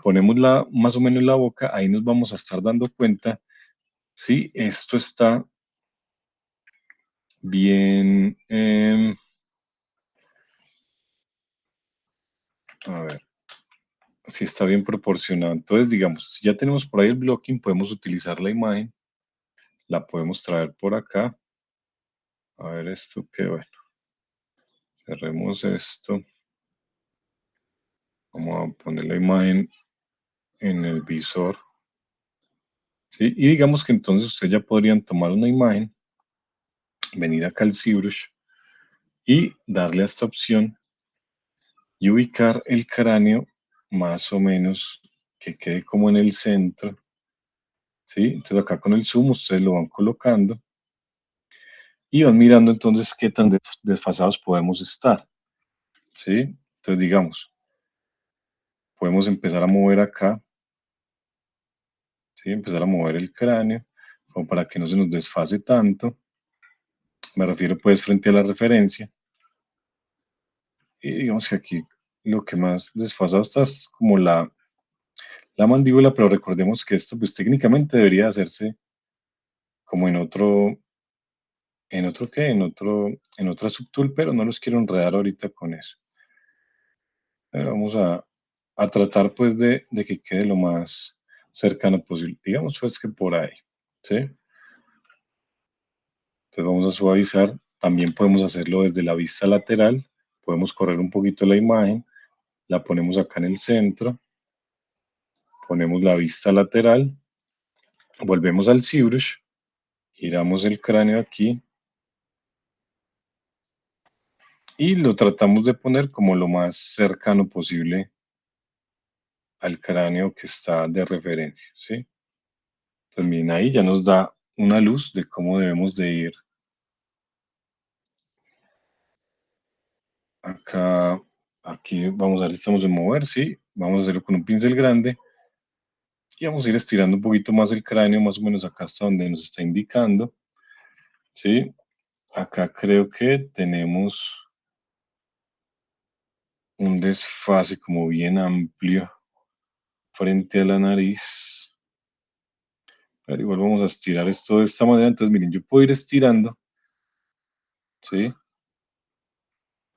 Speaker 1: ponemos más o menos la boca, ahí nos vamos a estar dando cuenta si esto está bien, a ver, si está bien proporcionado. Entonces, digamos, si ya tenemos por ahí el blocking, podemos utilizar la imagen, la podemos traer por acá. A ver esto, que bueno, cerremos esto. Vamos a poner la imagen en el visor. ¿Sí? Y digamos que entonces ustedes ya podrían tomar una imagen, venir acá al ZBrush y darle a esta opción y ubicar el cráneo más o menos que quede como en el centro, ¿sí? Entonces acá con el zoom ustedes lo van colocando y van mirando entonces qué tan desfasados podemos estar, ¿sí? Entonces digamos, podemos empezar a mover acá, ¿sí? Empezar a mover el cráneo como para que no se nos desfase tanto. Me refiero pues frente a la referencia. Y digamos que aquí lo que más desfasado está es como la mandíbula, pero recordemos que esto pues técnicamente debería hacerse como en otro qué, en otra subtool, pero no los quiero enredar ahorita con eso. Vamos a tratar pues de que quede lo más cercano posible. Digamos pues que por ahí, ¿sí? Entonces vamos a suavizar. También podemos hacerlo desde la vista lateral. Podemos correr un poquito la imagen. La ponemos acá en el centro. Ponemos la vista lateral. Volvemos al ZBrush. Giramos el cráneo aquí. Y lo tratamos de poner como lo más cercano posible al cráneo que está de referencia, ¿sí? También ahí ya nos da una luz de cómo debemos de ir acá. Aquí vamos a ver si estamos en mover, ¿sí? Vamos a hacerlo con un pincel grande y vamos a ir estirando un poquito más el cráneo, más o menos acá hasta donde nos está indicando, ¿sí? Acá creo que tenemos un desfase como bien amplio frente a la nariz. Pero igual vamos a estirar esto de esta manera. Entonces, miren, yo puedo ir estirando ¿sí?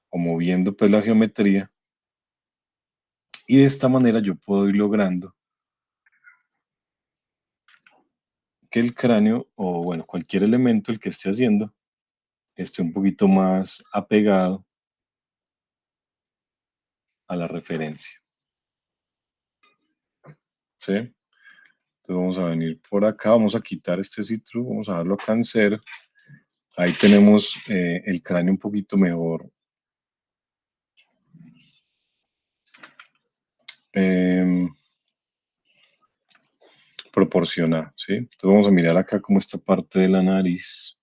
Speaker 1: O moviendo pues la geometría. Y de esta manera yo puedo ir logrando que el cráneo, o bueno, cualquier elemento el que esté haciendo, esté un poquito más apegado a la referencia, ¿sí? Entonces vamos a venir por acá, vamos a quitar este citru, vamos a darlo acá en cero. Ahí tenemos el cráneo un poquito mejor em, proporcionado, ¿sí? Entonces vamos a mirar acá como esta parte de la nariz,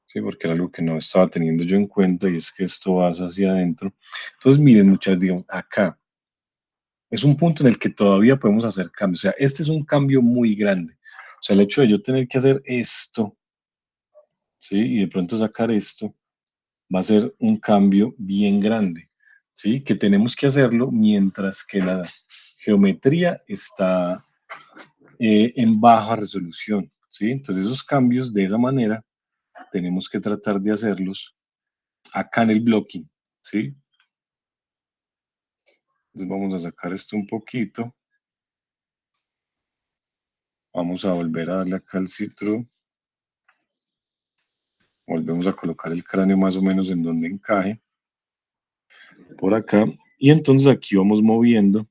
Speaker 1: ¿sí? Porque era algo que no estaba teniendo yo en cuenta y es que esto va hacia adentro. Entonces miren muchachos, digamos, acá es un punto en el que todavía podemos hacer cambios. O sea, este es un cambio muy grande. O sea, el hecho de yo tener que hacer esto, ¿sí? Y de pronto sacar esto, va a ser un cambio bien grande, ¿sí? Que tenemos que hacerlo mientras que la geometría está en baja resolución, ¿sí? Entonces esos cambios de esa manera tenemos que tratar de hacerlos acá en el blocking, ¿sí? Entonces vamos a sacar esto un poquito. Vamos a volver a darle acá al citro. Volvemos a colocar el cráneo más o menos en donde encaje. Por acá. Y entonces aquí vamos moviendo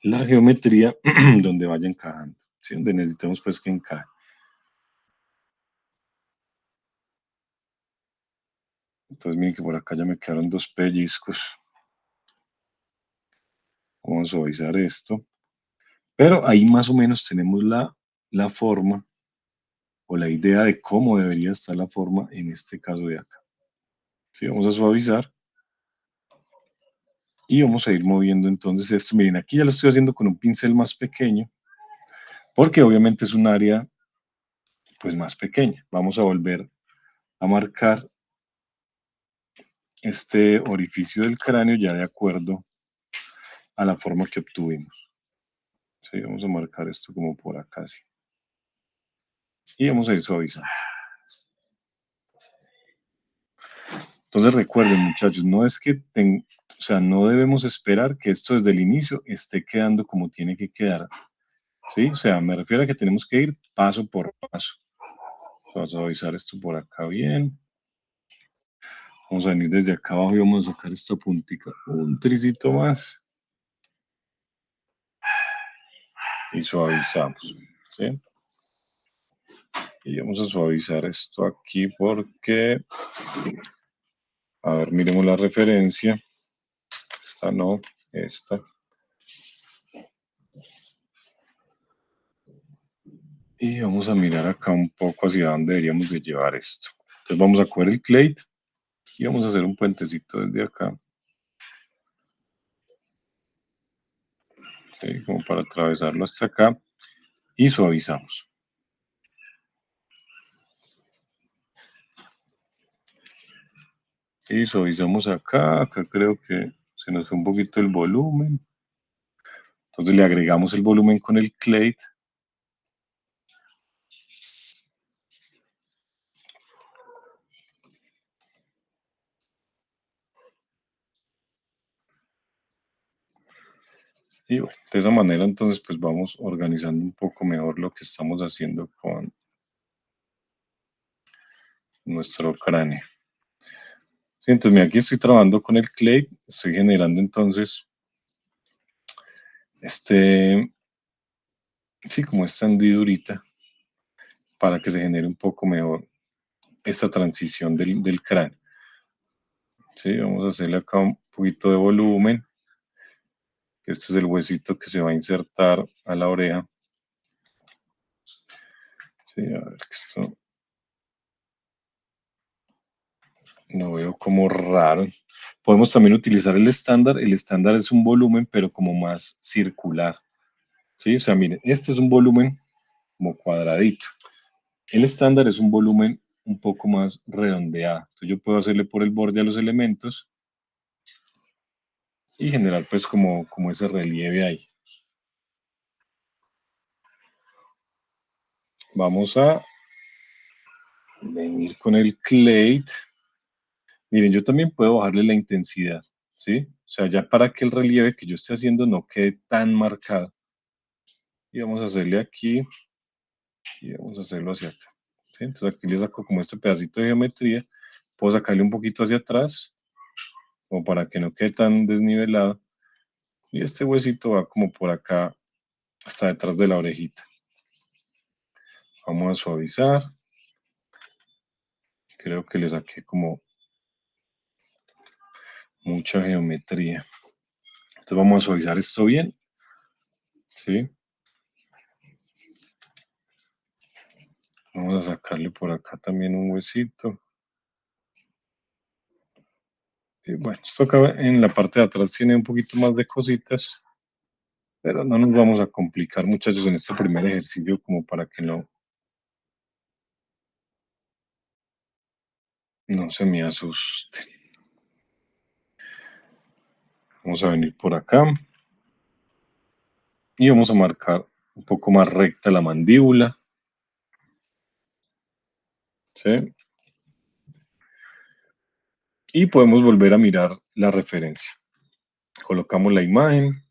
Speaker 1: la geometría donde vaya encajando, ¿sí? Donde necesitamos pues que encaje. Entonces miren que por acá ya me quedaron dos pellizcos. Vamos a suavizar esto. Pero ahí más o menos tenemos la forma o la idea de cómo debería estar la forma en este caso de acá. ¿Sí? Vamos a suavizar y vamos a ir moviendo entonces esto. Miren, aquí ya lo estoy haciendo con un pincel más pequeño porque obviamente es un área pues más pequeña. Vamos a volver a marcar este orificio del cráneo ya de acuerdo a la forma que obtuvimos. ¿Sí? Vamos a marcar esto como por acá, sí. Y vamos a ir suavizando. Entonces recuerden, muchachos, no es que o sea, no debemos esperar que esto desde el inicio esté quedando como tiene que quedar. ¿Sí? O sea, me refiero a que tenemos que ir paso por paso. Vamos a suavizar esto por acá bien. Vamos a venir desde acá abajo y vamos a sacar esta puntica un tricito más. Y suavizamos. ¿Sí? Y vamos a suavizar esto aquí porque, a ver, miremos la referencia. Esta no, esta. Y vamos a mirar acá un poco hacia dónde deberíamos de llevar esto. Entonces vamos a coger el clay y vamos a hacer un puentecito desde acá. ¿Sí? Como para atravesarlo hasta acá y suavizamos. Y suavizamos acá, acá creo que se nos fue un poquito el volumen. Entonces le agregamos el volumen con el clay. Y bueno, de esa manera entonces pues vamos organizando un poco mejor lo que estamos haciendo con nuestro cráneo. Sí, entonces mira, aquí estoy trabajando con el clay, estoy generando entonces sí, como esta hendidurita para que se genere un poco mejor esta transición del cráneo. Sí, vamos a hacerle acá un poquito de volumen. Este es el huesito que se va a insertar a la oreja. Sí, a ver, que esto lo veo como raro. Podemos también utilizar el estándar. El estándar es un volumen, pero como más circular. Sí, o sea, miren, este es un volumen como cuadradito. El estándar es un volumen un poco más redondeado. Entonces yo puedo hacerle por el borde a los elementos y generar pues como ese relieve ahí. Vamos a venir con el clade. Miren, yo también puedo bajarle la intensidad, ¿sí? O sea, ya para que el relieve que yo esté haciendo no quede tan marcado. Y vamos a hacerle aquí y vamos a hacerlo hacia acá. ¿Sí? Entonces aquí le saco como este pedacito de geometría. Puedo sacarle un poquito hacia atrás, como para que no quede tan desnivelado. Y este huesito va como por acá, hasta detrás de la orejita. Vamos a suavizar. Creo que le saqué como mucha geometría. Entonces vamos a suavizar esto bien. ¿Sí? Vamos a sacarle por acá también un huesito. Y bueno, esto acá en la parte de atrás tiene un poquito más de cositas, pero no nos vamos a complicar, muchachos, en este primer ejercicio como para que no se me asusten. Vamos a venir por acá y vamos a marcar un poco más recta la mandíbula. ¿Sí? Y podemos volver a mirar la referencia. Colocamos la imagen,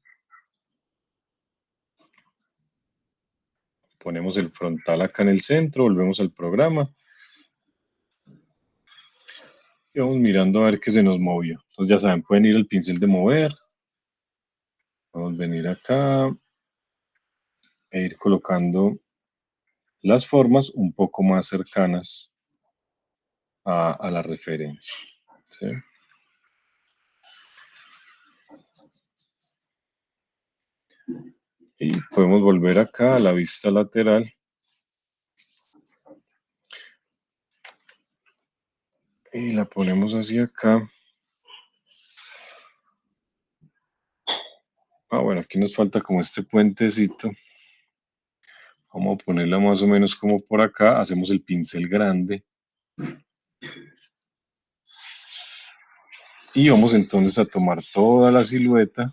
Speaker 1: ponemos el frontal acá en el centro, volvemos al programa y vamos mirando a ver qué se nos movió. Entonces ya saben, pueden ir al pincel de mover, vamos a venir acá e ir colocando las formas un poco más cercanas a la referencia. ¿Sí? Y podemos volver acá a la vista lateral y la ponemos hacia acá. Bueno, aquí nos falta como este puentecito. Vamos a ponerla más o menos como por acá. Hacemos el pincel grande. Y vamos entonces a tomar toda la silueta,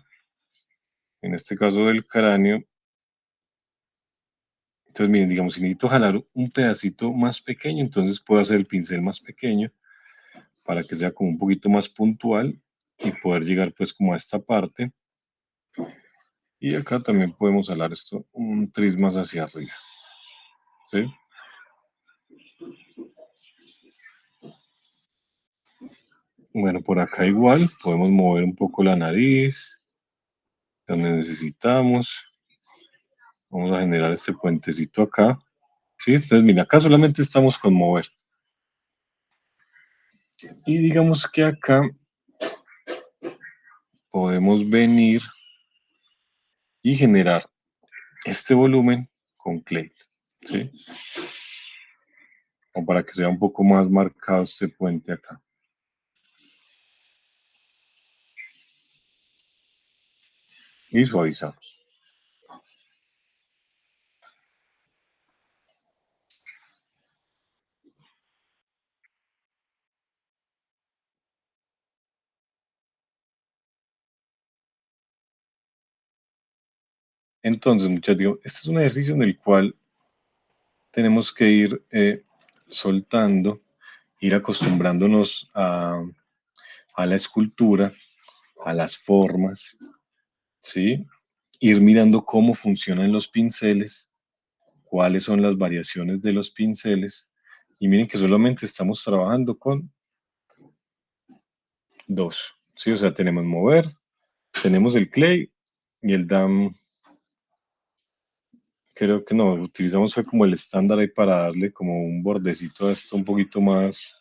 Speaker 1: en este caso del cráneo. Entonces, miren, digamos, si necesito jalar un pedacito más pequeño, entonces puedo hacer el pincel más pequeño para que sea como un poquito más puntual y poder llegar pues como a esta parte. Y acá también podemos jalar esto un tris más hacia arriba. ¿Sí? Bueno, por acá igual podemos mover un poco la nariz donde necesitamos. Vamos a generar este puentecito acá. ¿Sí? Entonces, mira, acá solamente estamos con mover. Y digamos que acá podemos venir y generar este volumen con clay. ¿Sí? O para que sea un poco más marcado este puente acá. Y suavizamos. Entonces, muchachos, digo, este es un ejercicio en el cual tenemos que ir soltando, ir acostumbrándonos a la escultura, a las formas, ¿sí? Ir mirando cómo funcionan los pinceles, cuáles son las variaciones de los pinceles. Y miren que solamente estamos trabajando con dos, ¿sí? O sea, tenemos mover, tenemos el clay y el dam. Creo que no, utilizamos fue como el estándar ahí para darle como un bordecito a esto un poquito más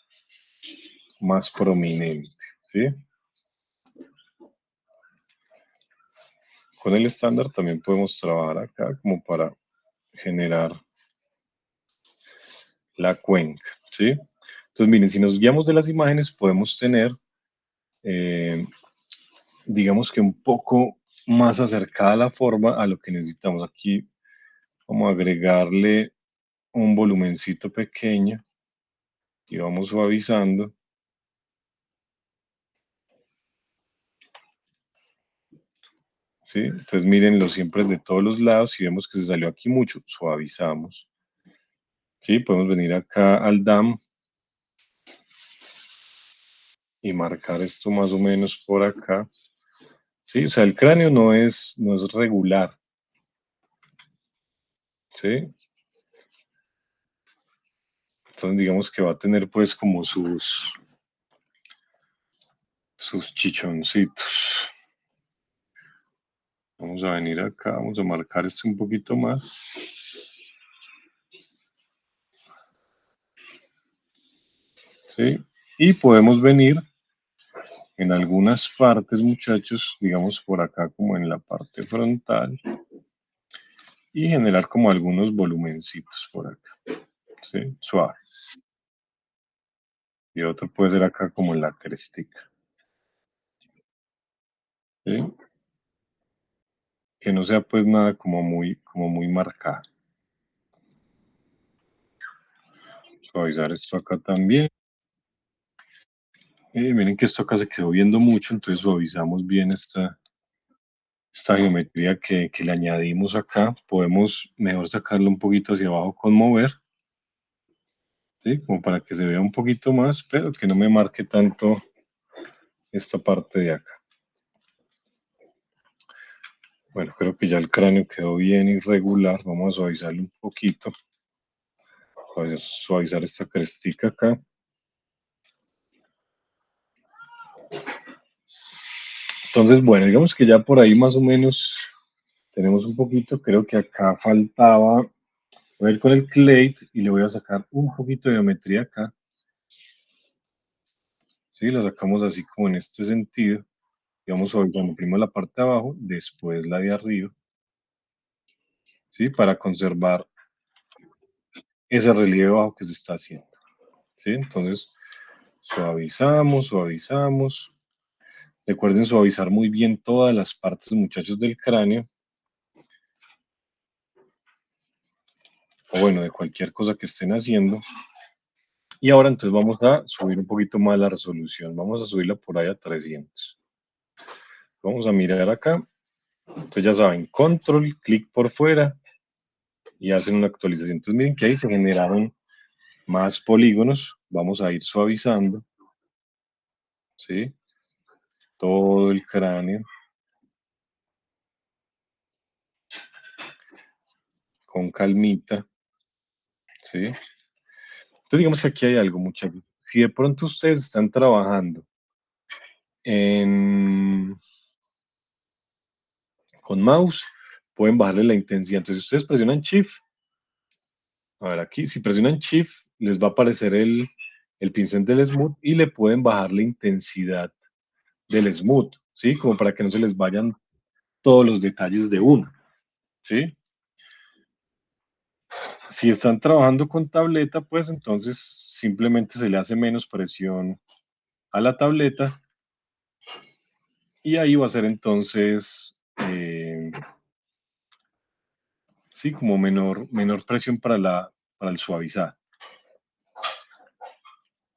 Speaker 1: prominente, ¿sí? Con el estándar también podemos trabajar acá como para generar la cuenca, ¿sí? Entonces, miren, si nos guiamos de las imágenes, podemos tener, eh, digamos que un poco más acercada la forma a lo que necesitamos. Aquí vamos a agregarle un volumencito pequeño y vamos suavizando. ¿Sí? Entonces mírenlo siempre de todos los lados. Si vemos que se salió aquí mucho, suavizamos. ¿Sí? Podemos venir acá al DAM y marcar esto más o menos por acá. Sí, o sea, el cráneo no es regular, ¿sí? Entonces digamos que va a tener pues como sus chichoncitos. Vamos a venir acá, vamos a marcar esto un poquito más. ¿Sí? Y podemos venir en algunas partes, muchachos, digamos por acá como en la parte frontal y generar como algunos volumencitos por acá, ¿sí? Suave. Y otro puede ser acá como en la crestica, ¿sí? Que no sea pues nada como muy marcado. Suavizar esto acá también. Miren que esto acá se quedó viendo mucho, entonces suavizamos bien esta geometría que le añadimos acá. Podemos mejor sacarlo un poquito hacia abajo con mover, ¿sí? Como para que se vea un poquito más, pero que no me marque tanto esta parte de acá. Bueno, creo que ya el cráneo quedó bien irregular. Vamos a suavizarlo un poquito. Voy a suavizar esta crestica acá. Entonces, bueno, digamos que ya por ahí más o menos tenemos un poquito. Creo que acá faltaba. Voy a ir con el clay y le voy a sacar un poquito de geometría acá. Sí, la sacamos así como en este sentido. Y vamos suavizando primero la parte de abajo, después la de arriba. ¿Sí? Para conservar ese relieve bajo que se está haciendo. ¿Sí? Entonces, suavizamos, suavizamos. Recuerden suavizar muy bien todas las partes, muchachos, del cráneo. O bueno, de cualquier cosa que estén haciendo. Y ahora entonces vamos a subir un poquito más la resolución. Vamos a subirla por ahí a 300. Vamos a mirar acá. Entonces ya saben, control, clic por fuera y hacen una actualización. Entonces miren que ahí se generaron más polígonos. Vamos a ir suavizando, ¿sí? Todo el cráneo con calmita, ¿sí? Entonces digamos que aquí hay algo, muchachos. Si de pronto ustedes están trabajando en, con mouse, pueden bajarle la intensidad. Entonces si ustedes presionan Shift, a ver aquí, si presionan Shift, les va a aparecer el pincel del Smooth y le pueden bajar la intensidad del Smooth, ¿sí? Como para que no se les vayan todos los detalles de uno, ¿sí? Si están trabajando con tableta, pues entonces simplemente se le hace menos presión a la tableta y ahí va a ser entonces, sí, como menor presión para el suavizar.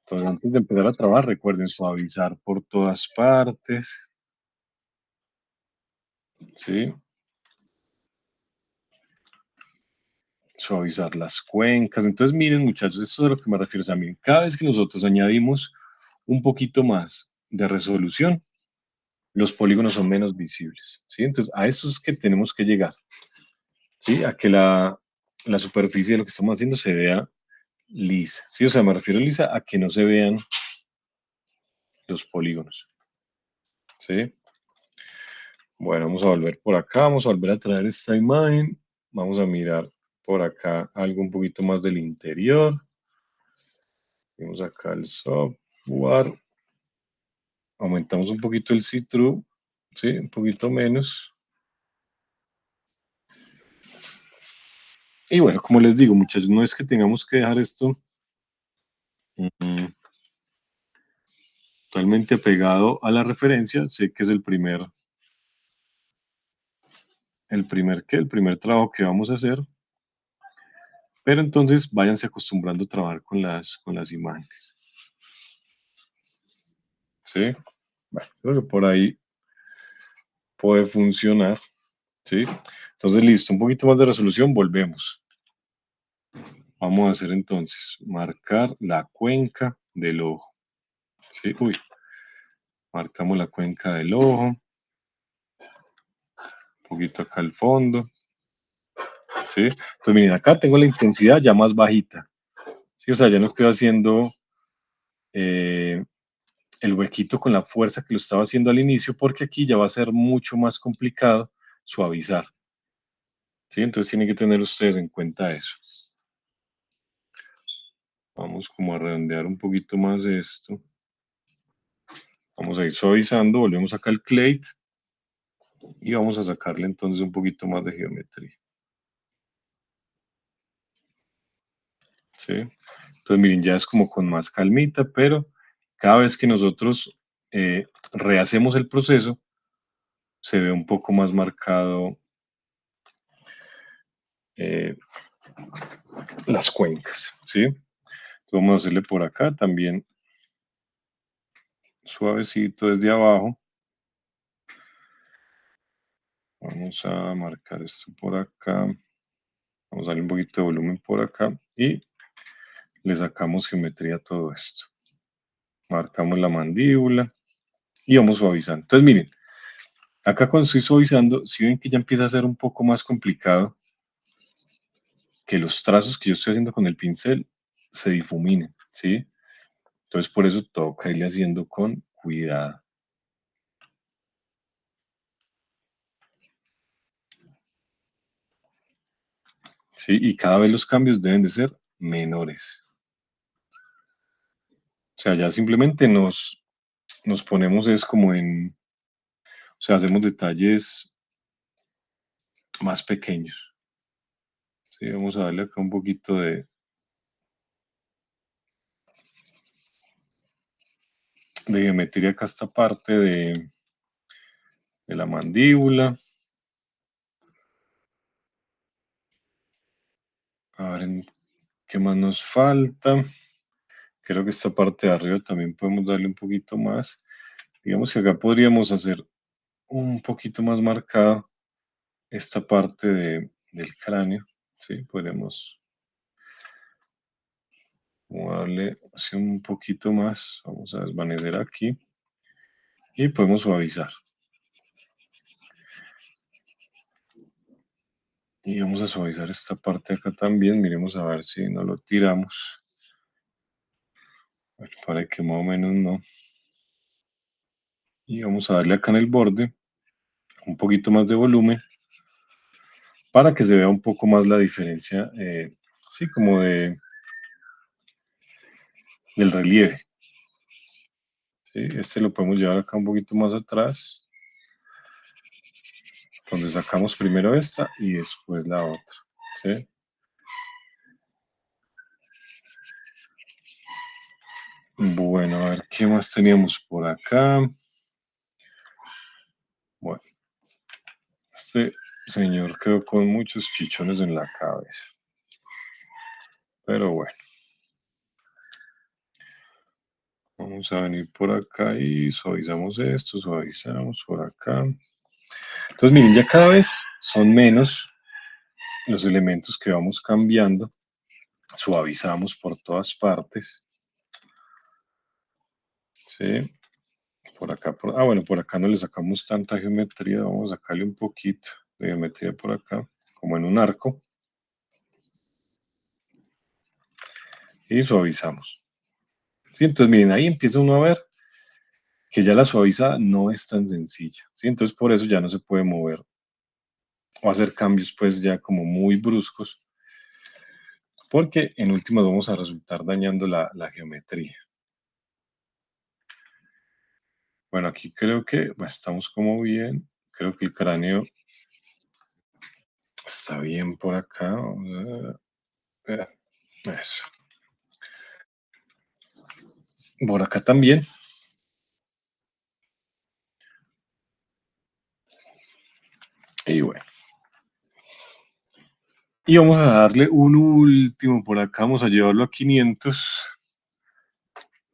Speaker 1: Entonces antes de empezar a trabajar, recuerden suavizar por todas partes, ¿sí? Suavizar las cuencas. Entonces miren muchachos, esto es a lo que me refiero. O sea, miren, cada vez que nosotros añadimos un poquito más de resolución, los polígonos son menos visibles, ¿sí? Entonces, a eso es que tenemos que llegar, ¿sí? A que la superficie de lo que estamos haciendo se vea lisa, ¿sí? O sea, me refiero lisa a que no se vean los polígonos, ¿sí? Bueno, vamos a volver por acá, vamos a volver a traer esta imagen, vamos a mirar por acá algo un poquito más del interior, vamos acá el software, aumentamos un poquito el see-through, ¿sí? Un poquito menos. Y bueno, como les digo, muchachos, no es que tengamos que dejar esto mm, totalmente pegado a la referencia. Sé que es el primer trabajo que vamos a hacer, pero entonces váyanse acostumbrando a trabajar con las imágenes. ¿Sí? Bueno, creo que por ahí puede funcionar. ¿Sí? Entonces, listo, un poquito más de resolución, volvemos. Vamos a hacer entonces, marcar la cuenca del ojo. ¿Sí? Uy, Marcamos la cuenca del ojo, un poquito acá al fondo, ¿sí? Entonces, miren, acá tengo la intensidad ya más bajita, ¿sí? O sea, ya no estoy haciendo eh, el huequito con la fuerza que lo estaba haciendo al inicio, porque aquí ya va a ser mucho más complicado suavizar, ¿sí? Entonces, tienen que tener ustedes en cuenta eso. Vamos como a redondear un poquito más esto. Vamos a ir suavizando, volvemos acá al plate y vamos a sacarle entonces un poquito más de geometría, ¿sí? Entonces, miren, ya es como con más calmita, pero cada vez que nosotros rehacemos el proceso, se ve un poco más marcado eh, las cuencas, ¿sí? Entonces, vamos a hacerle por acá también suavecito desde abajo. Vamos a marcar esto por acá. Vamos a darle un poquito de volumen por acá y le sacamos geometría a todo esto. Marcamos la mandíbula y vamos suavizando. Entonces, miren, acá cuando estoy suavizando, si ven que ya empieza a ser un poco más complicado que los trazos que yo estoy haciendo con el pincel se difuminen, ¿sí? Entonces, por eso toca irle haciendo con cuidado, ¿sí? Y cada vez los cambios deben de ser menores. O sea, ya simplemente nos ponemos es como en, o sea, hacemos detalles más pequeños, ¿sí? Vamos a darle acá un poquito de geometría acá a esta parte de la mandíbula. A ver, ¿qué más nos falta? Creo que esta parte de arriba también podemos darle un poquito más. Digamos que acá podríamos hacer un poquito más marcado esta parte del cráneo, ¿sí? Podríamos como darle así un poquito más. Vamos a desvanecer aquí y podemos suavizar. Y vamos a suavizar esta parte acá también. Miremos a ver si no lo tiramos. Bueno, para que más o menos no. Y vamos a darle acá en el borde un poquito más de volumen para que se vea un poco más la diferencia, sí, como del relieve. ¿Sí? Este lo podemos llevar acá un poquito más atrás, donde sacamos primero esta y después la otra. ¿Sí? Bueno, a ver, ¿qué más teníamos por acá? Bueno, este señor quedó con muchos chichones en la cabeza. Pero bueno, vamos a venir por acá y suavizamos esto, suavizamos por acá. Entonces, miren, ya cada vez son menos los elementos que vamos cambiando. Suavizamos por todas partes. ¿Sí? Por acá, bueno, por acá no le sacamos tanta geometría, vamos a sacarle un poquito de geometría por acá, como en un arco, y suavizamos. ¿Sí? Entonces, miren, ahí empieza uno a ver que ya la suavizada no es tan sencilla, ¿sí? Entonces, por eso ya no se puede mover o hacer cambios, pues, ya como muy bruscos, porque en últimas vamos a resultar dañando la geometría. Bueno, aquí creo que bueno, estamos como bien, creo que el cráneo está bien por acá. Eso. Por acá también. Y bueno. Y vamos a darle un último por acá. Vamos a llevarlo a 500.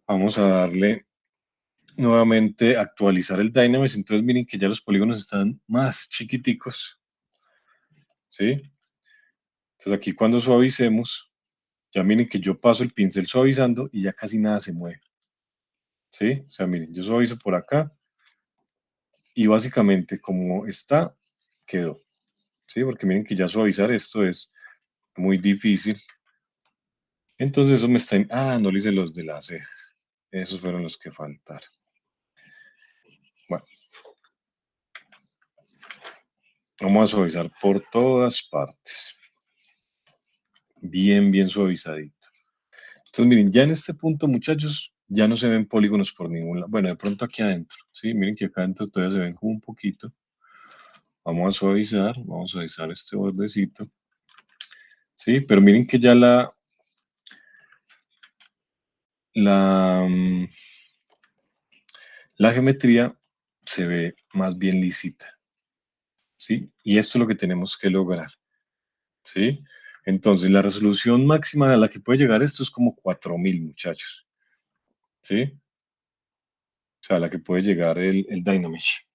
Speaker 1: Vamos a darle nuevamente actualizar el Dynamics. Entonces miren que ya los polígonos están más chiquiticos. ¿Sí? Entonces aquí cuando suavicemos, ya miren que yo paso el pincel suavizando y ya casi nada se mueve. ¿sí? O sea, miren, yo suavizo por acá y básicamente como está, quedó, ¿sí? Porque miren que ya suavizar esto es muy difícil. Entonces eso me está... no le hice los de las cejas. Esos fueron los que faltaron. Bueno, vamos a suavizar por todas partes. Bien, bien suavizadito. Entonces, miren, ya en este punto, muchachos, ya no se ven polígonos por ningún lado. Bueno, de pronto aquí adentro, ¿sí? Miren que acá adentro todavía se ven como un poquito. Vamos a suavizar este bordecito, ¿sí? Pero miren que ya la, mm, la geometría se ve más bien lisita, ¿sí? Y esto es lo que tenemos que lograr, ¿sí? Entonces, la resolución máxima a la que puede llegar esto es como 4000, muchachos, ¿sí? O sea, a la que puede llegar el Dynamesh.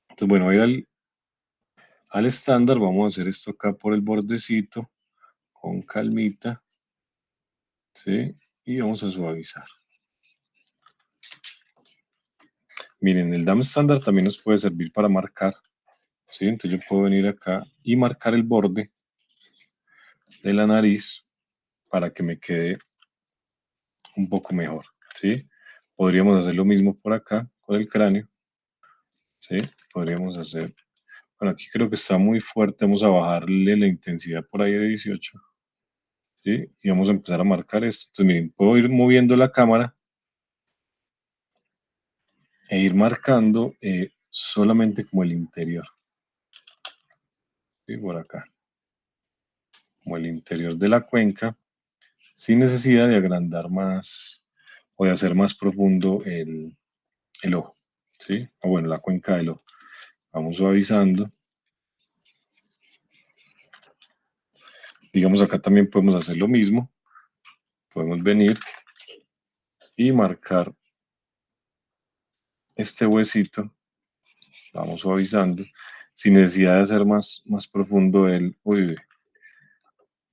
Speaker 1: Entonces, bueno, voy al estándar, vamos a hacer esto acá por el bordecito, con calmita, ¿sí? Y vamos a suavizar. Miren, el dam estándar también nos puede servir para marcar, ¿sí? Entonces yo puedo venir acá y marcar el borde de la nariz para que me quede un poco mejor, ¿sí? Podríamos hacer lo mismo por acá con el cráneo, ¿sí? Podríamos hacer, bueno, aquí creo que está muy fuerte, vamos a bajarle la intensidad por ahí de 18, ¿sí? Y vamos a empezar a marcar esto. Entonces, miren, puedo ir moviendo la cámara e ir marcando solamente como el interior, ¿sí? Por acá, como el interior de la cuenca, sin necesidad de agrandar más o de hacer más profundo el ojo, ¿sí? O bueno, la cuenca del ojo. Vamos suavizando. Digamos, acá también podemos hacer lo mismo. Podemos venir y marcar este huesito. Vamos suavizando, sin necesidad de hacer más profundo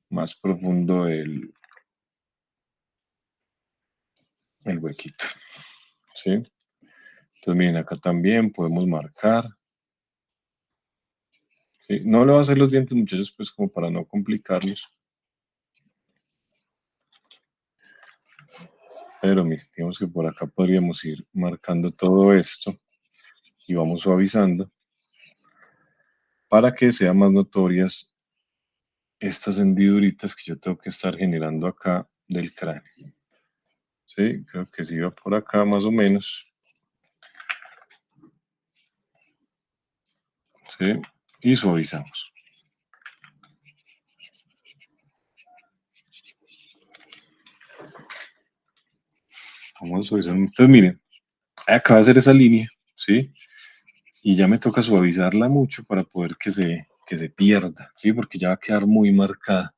Speaker 1: más profundo el huequito, ¿sí? Entonces, miren, acá también podemos marcar, ¿sí? No le voy a hacer los dientes, muchachos, pues como para no complicarlos. Pero miren, digamos que por acá podríamos ir marcando todo esto y vamos suavizando para que sean más notorias estas hendiduritas que yo tengo que estar generando acá del cráneo. Sí, creo que sí va por acá más o menos. Sí, y suavizamos. Vamos a suavizar. Entonces, miren, acaba de hacer esa línea, ¿sí? Y ya me toca suavizarla mucho para poder que se pierda, ¿sí? Porque ya va a quedar muy marcada.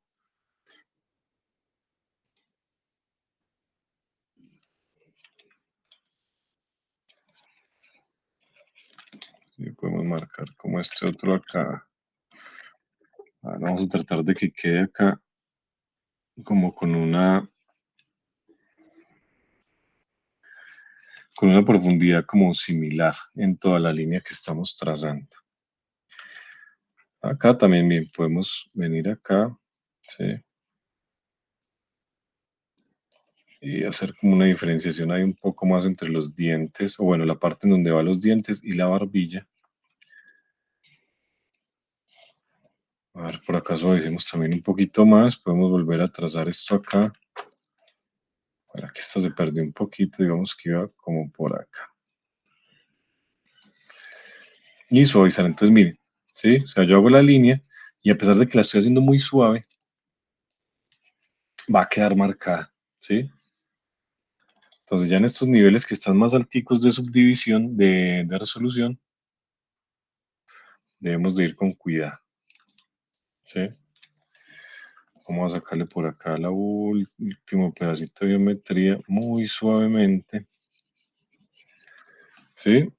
Speaker 1: Y podemos marcar como este otro acá. Ahora vamos a tratar de que quede acá como con una profundidad como similar en toda la línea que estamos trazando. Acá también bien, podemos venir acá, ¿sí? Y hacer como una diferenciación ahí un poco más entre los dientes, o bueno, la parte en donde van los dientes y la barbilla. A ver, por acá suavicemos también un poquito más, podemos volver a trazar esto acá. Bueno, aquí esto se perdió un poquito, digamos que iba como por acá. Y suavizar, entonces miren, ¿sí? O sea, yo hago la línea y a pesar de que la estoy haciendo muy suave, va a quedar marcada, ¿sí? Entonces ya en estos niveles que están más alticos de subdivisión, de resolución, debemos de ir con cuidado, ¿sí? Vamos a sacarle por acá la último pedacito de geometría muy suavemente, ¿sí?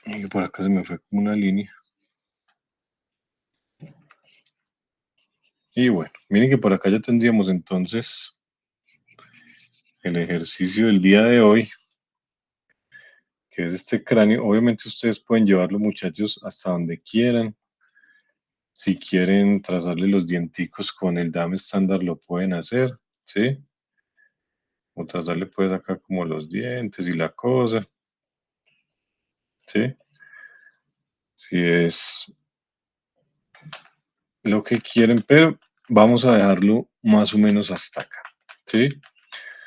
Speaker 1: Y por acá se me fue como una línea. Y bueno, miren que por acá ya tendríamos entonces el ejercicio del día de hoy, que es este cráneo. Obviamente ustedes pueden llevarlo, muchachos, hasta donde quieran. Si quieren trazarle los dienticos con el dame estándar, lo pueden hacer, ¿sí? O trazarle pues acá como los dientes y la cosa, ¿sí? Si es lo que quieren, pero vamos a dejarlo más o menos hasta acá, ¿sí?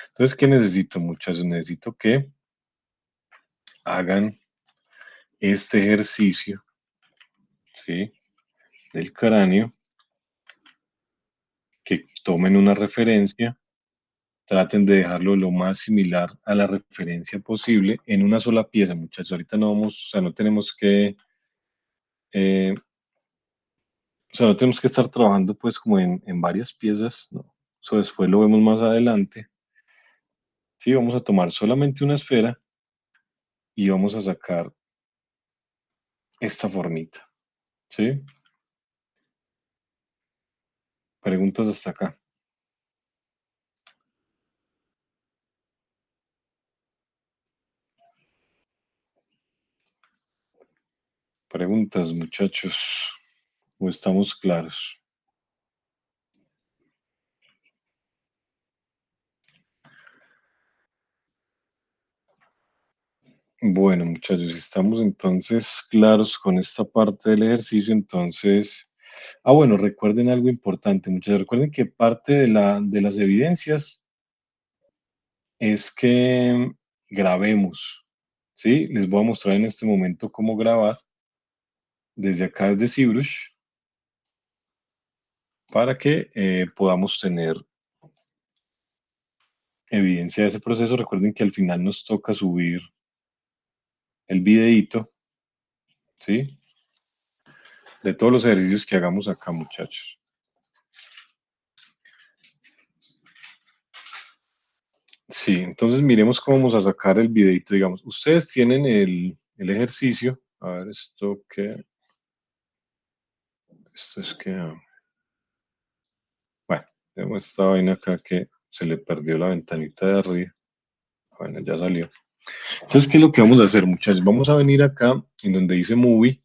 Speaker 1: Entonces, ¿qué necesito, muchachos? Necesito que hagan este ejercicio, ¿sí? Del cráneo, que tomen una referencia, traten de dejarlo lo más similar a la referencia posible en una sola pieza, muchachos. Ahorita no vamos, o sea, no tenemos que, o sea, no tenemos que estar trabajando pues como en varias piezas, no. Eso después lo vemos más adelante. Sí, vamos a tomar solamente una esfera y vamos a sacar esta formita, ¿sí? Preguntas hasta acá. Preguntas, muchachos. ¿O estamos claros? Bueno, muchachos, si estamos entonces claros con esta parte del ejercicio, entonces, bueno, recuerden algo importante, muchachos, recuerden que parte de las evidencias es que grabemos, ¿sí? Les voy a mostrar en este momento cómo grabar desde acá, desde ZBrush, para que podamos tener evidencia de ese proceso. Recuerden que al final nos toca subir el videíto, ¿sí? De todos los ejercicios que hagamos acá, muchachos. Sí, entonces miremos cómo vamos a sacar el videito, digamos. Ustedes tienen el ejercicio. A ver, esto es que, bueno, tenemos esta vaina acá que se le perdió la ventanita de arriba. Bueno, ya salió. Entonces, ¿qué es lo que vamos a hacer, muchachos? Vamos a venir acá en donde dice Movie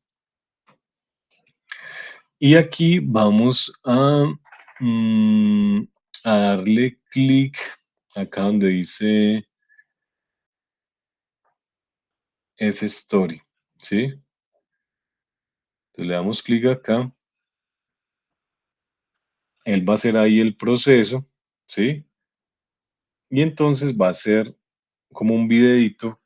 Speaker 1: y aquí vamos mm, a darle clic acá donde dice F-Story, ¿sí? Entonces le damos clic acá, él va a hacer ahí el proceso, ¿sí? Y entonces va a ser como un videito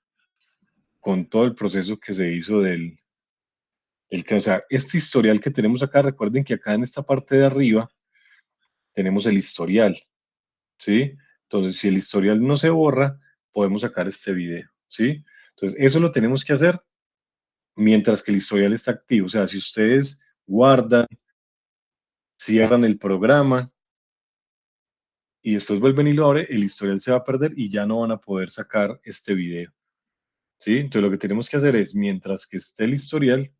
Speaker 1: con todo el proceso que se hizo o sea, este historial que tenemos acá, recuerden que acá en esta parte de arriba tenemos el historial, ¿sí? Entonces, si el historial no se borra, podemos sacar este video, ¿sí? Entonces, eso lo tenemos que hacer mientras que el historial está activo. O sea, si ustedes guardan, cierran el programa y después vuelven y lo abren, el historial se va a perder y ya no van a poder sacar este video, ¿sí? Entonces, lo que tenemos que hacer es, mientras que esté el historial,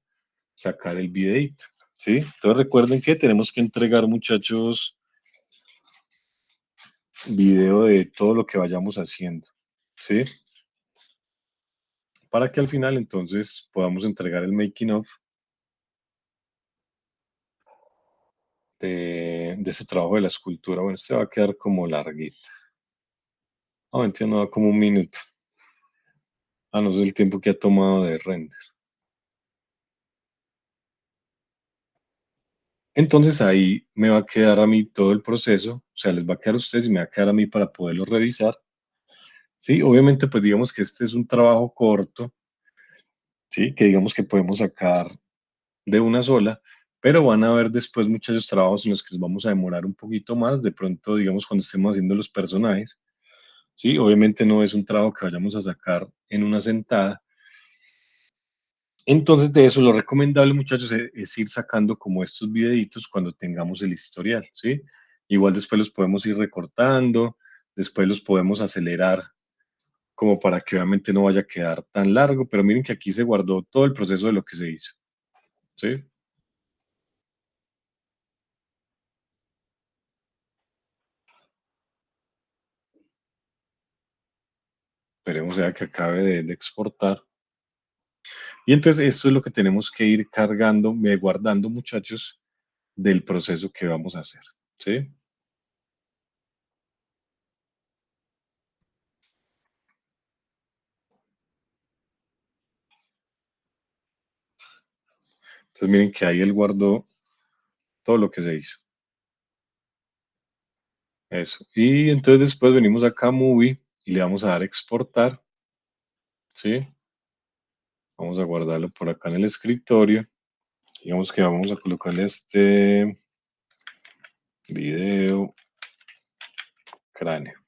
Speaker 1: sacar el videito, ¿sí? Entonces, recuerden que tenemos que entregar, muchachos, video de todo lo que vayamos haciendo, ¿sí? Para que al final entonces podamos entregar el making of de ese trabajo de la escultura. Bueno, este va a quedar como larguito. Entiendo, va como un minuto. No sé el tiempo que ha tomado de render. Entonces ahí me va a quedar a mí todo el proceso, o sea, les va a quedar a ustedes y me va a quedar a mí para poderlo revisar. Sí, obviamente pues digamos que este es un trabajo corto, sí, que digamos que podemos sacar de una sola, pero van a haber después muchos trabajos en los que nos vamos a demorar un poquito más, de pronto digamos cuando estemos haciendo los personajes. Sí, obviamente no es un trabajo que vayamos a sacar en una sentada. Entonces, de eso lo recomendable, muchachos, es ir sacando como estos videitos cuando tengamos el historial, ¿sí? Igual después los podemos ir recortando, después los podemos acelerar como para que obviamente no vaya a quedar tan largo, pero miren que aquí se guardó todo el proceso de lo que se hizo, ¿sí? Esperemos ya que acabe de exportar. Y entonces esto es lo que tenemos que ir cargando, guardando, muchachos, del proceso que vamos a hacer. ¿Sí? Entonces miren que ahí él guardó todo lo que se hizo. Eso. Y entonces después venimos acá a Movie y le vamos a dar exportar. ¿Sí? Vamos a guardarlo por acá en el escritorio. Digamos que vamos a colocarle este video cráneo.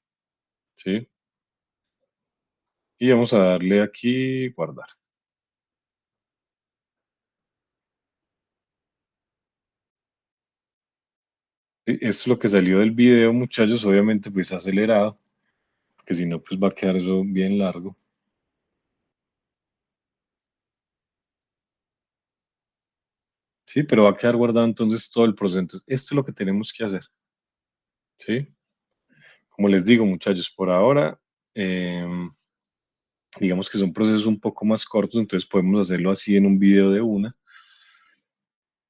Speaker 1: ¿Sí? Y vamos a darle aquí guardar. ¿Sí? Esto es lo que salió del video, muchachos. Obviamente pues acelerado, porque si no pues va a quedar eso bien largo. Sí, pero va a quedar guardado entonces todo el proceso. Entonces, esto es lo que tenemos que hacer. ¿Sí? Como les digo, muchachos, por ahora, digamos que son procesos un poco más cortos, entonces podemos hacerlo así en un video de una.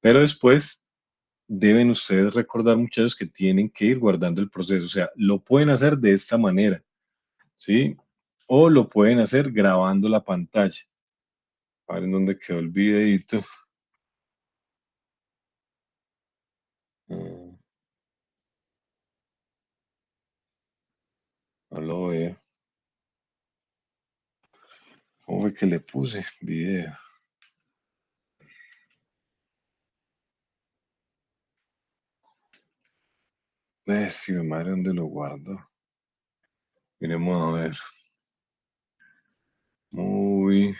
Speaker 1: Pero después deben ustedes recordar, muchachos, que tienen que ir guardando el proceso. O sea, lo pueden hacer de esta manera, ¿sí? O lo pueden hacer grabando la pantalla. A ver en dónde quedó el videito. Ah, no lo veo. ¿Cómo fue que le puse? Video. Sí, mi madre, ¿dónde lo guardo? Miremos a ver. Muy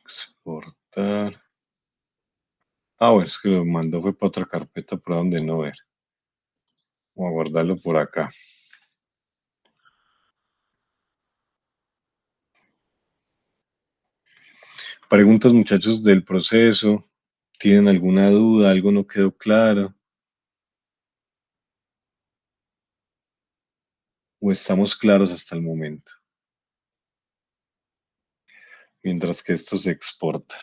Speaker 1: exportar. Ah, bueno, es que lo mandó fue para otra carpeta por donde no ver. Vamos a guardarlo por acá. Preguntas, muchachos, del proceso. ¿Tienen alguna duda? ¿Algo no quedó claro? ¿O estamos claros hasta el momento? Mientras que esto se exporta.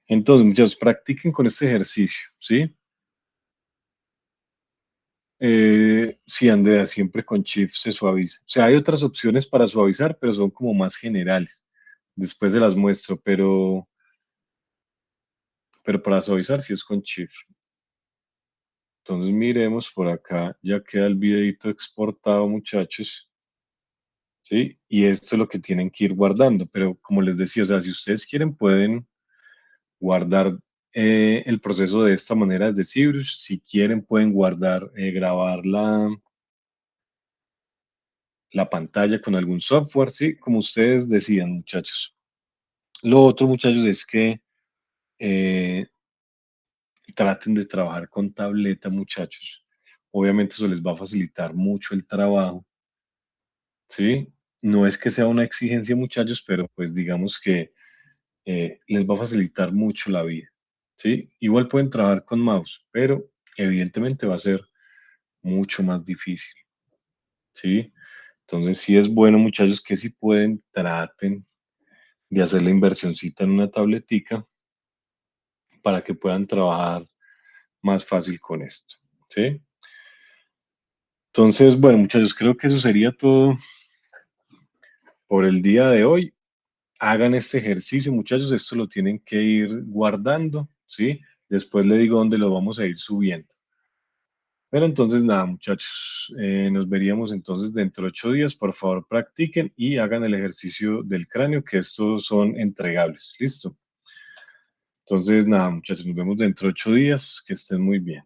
Speaker 1: Entonces, muchachos, practiquen con este ejercicio, ¿sí? Sí, Andrea, siempre con Shift se suaviza. O sea, hay otras opciones para suavizar, pero son como más generales. Después se las muestro, pero para suavizar sí es con Shift. Entonces miremos por acá, ya queda el videito exportado, muchachos, ¿sí? Y esto es lo que tienen que ir guardando, pero como les decía, o sea, si ustedes quieren pueden guardar el proceso de esta manera desde ZBrush, si quieren pueden guardar, grabar la pantalla con algún software, ¿sí? Como ustedes decidan, muchachos. Lo otro, muchachos, es que eh, traten de trabajar con tableta, muchachos. Obviamente eso les va a facilitar mucho el trabajo. Sí, no es que sea una exigencia, muchachos, pero pues digamos que les va a facilitar mucho la vida. Sí, igual pueden trabajar con mouse, pero evidentemente va a ser mucho más difícil. Sí, entonces sí es bueno, muchachos, que si pueden, traten de hacer la inversioncita en una tabletica para que puedan trabajar más fácil con esto. Sí, entonces, bueno, muchachos, creo que eso sería todo por el día de hoy. Hagan este ejercicio, muchachos, esto lo tienen que ir guardando, ¿sí? Después le digo dónde lo vamos a ir subiendo. Pero entonces, nada, muchachos, nos veríamos entonces dentro de 8 días. Por favor, practiquen y hagan el ejercicio del cráneo, que estos son entregables. ¿Listo? Entonces, nada, muchachos, nos vemos dentro de 8 días. Que estén muy bien.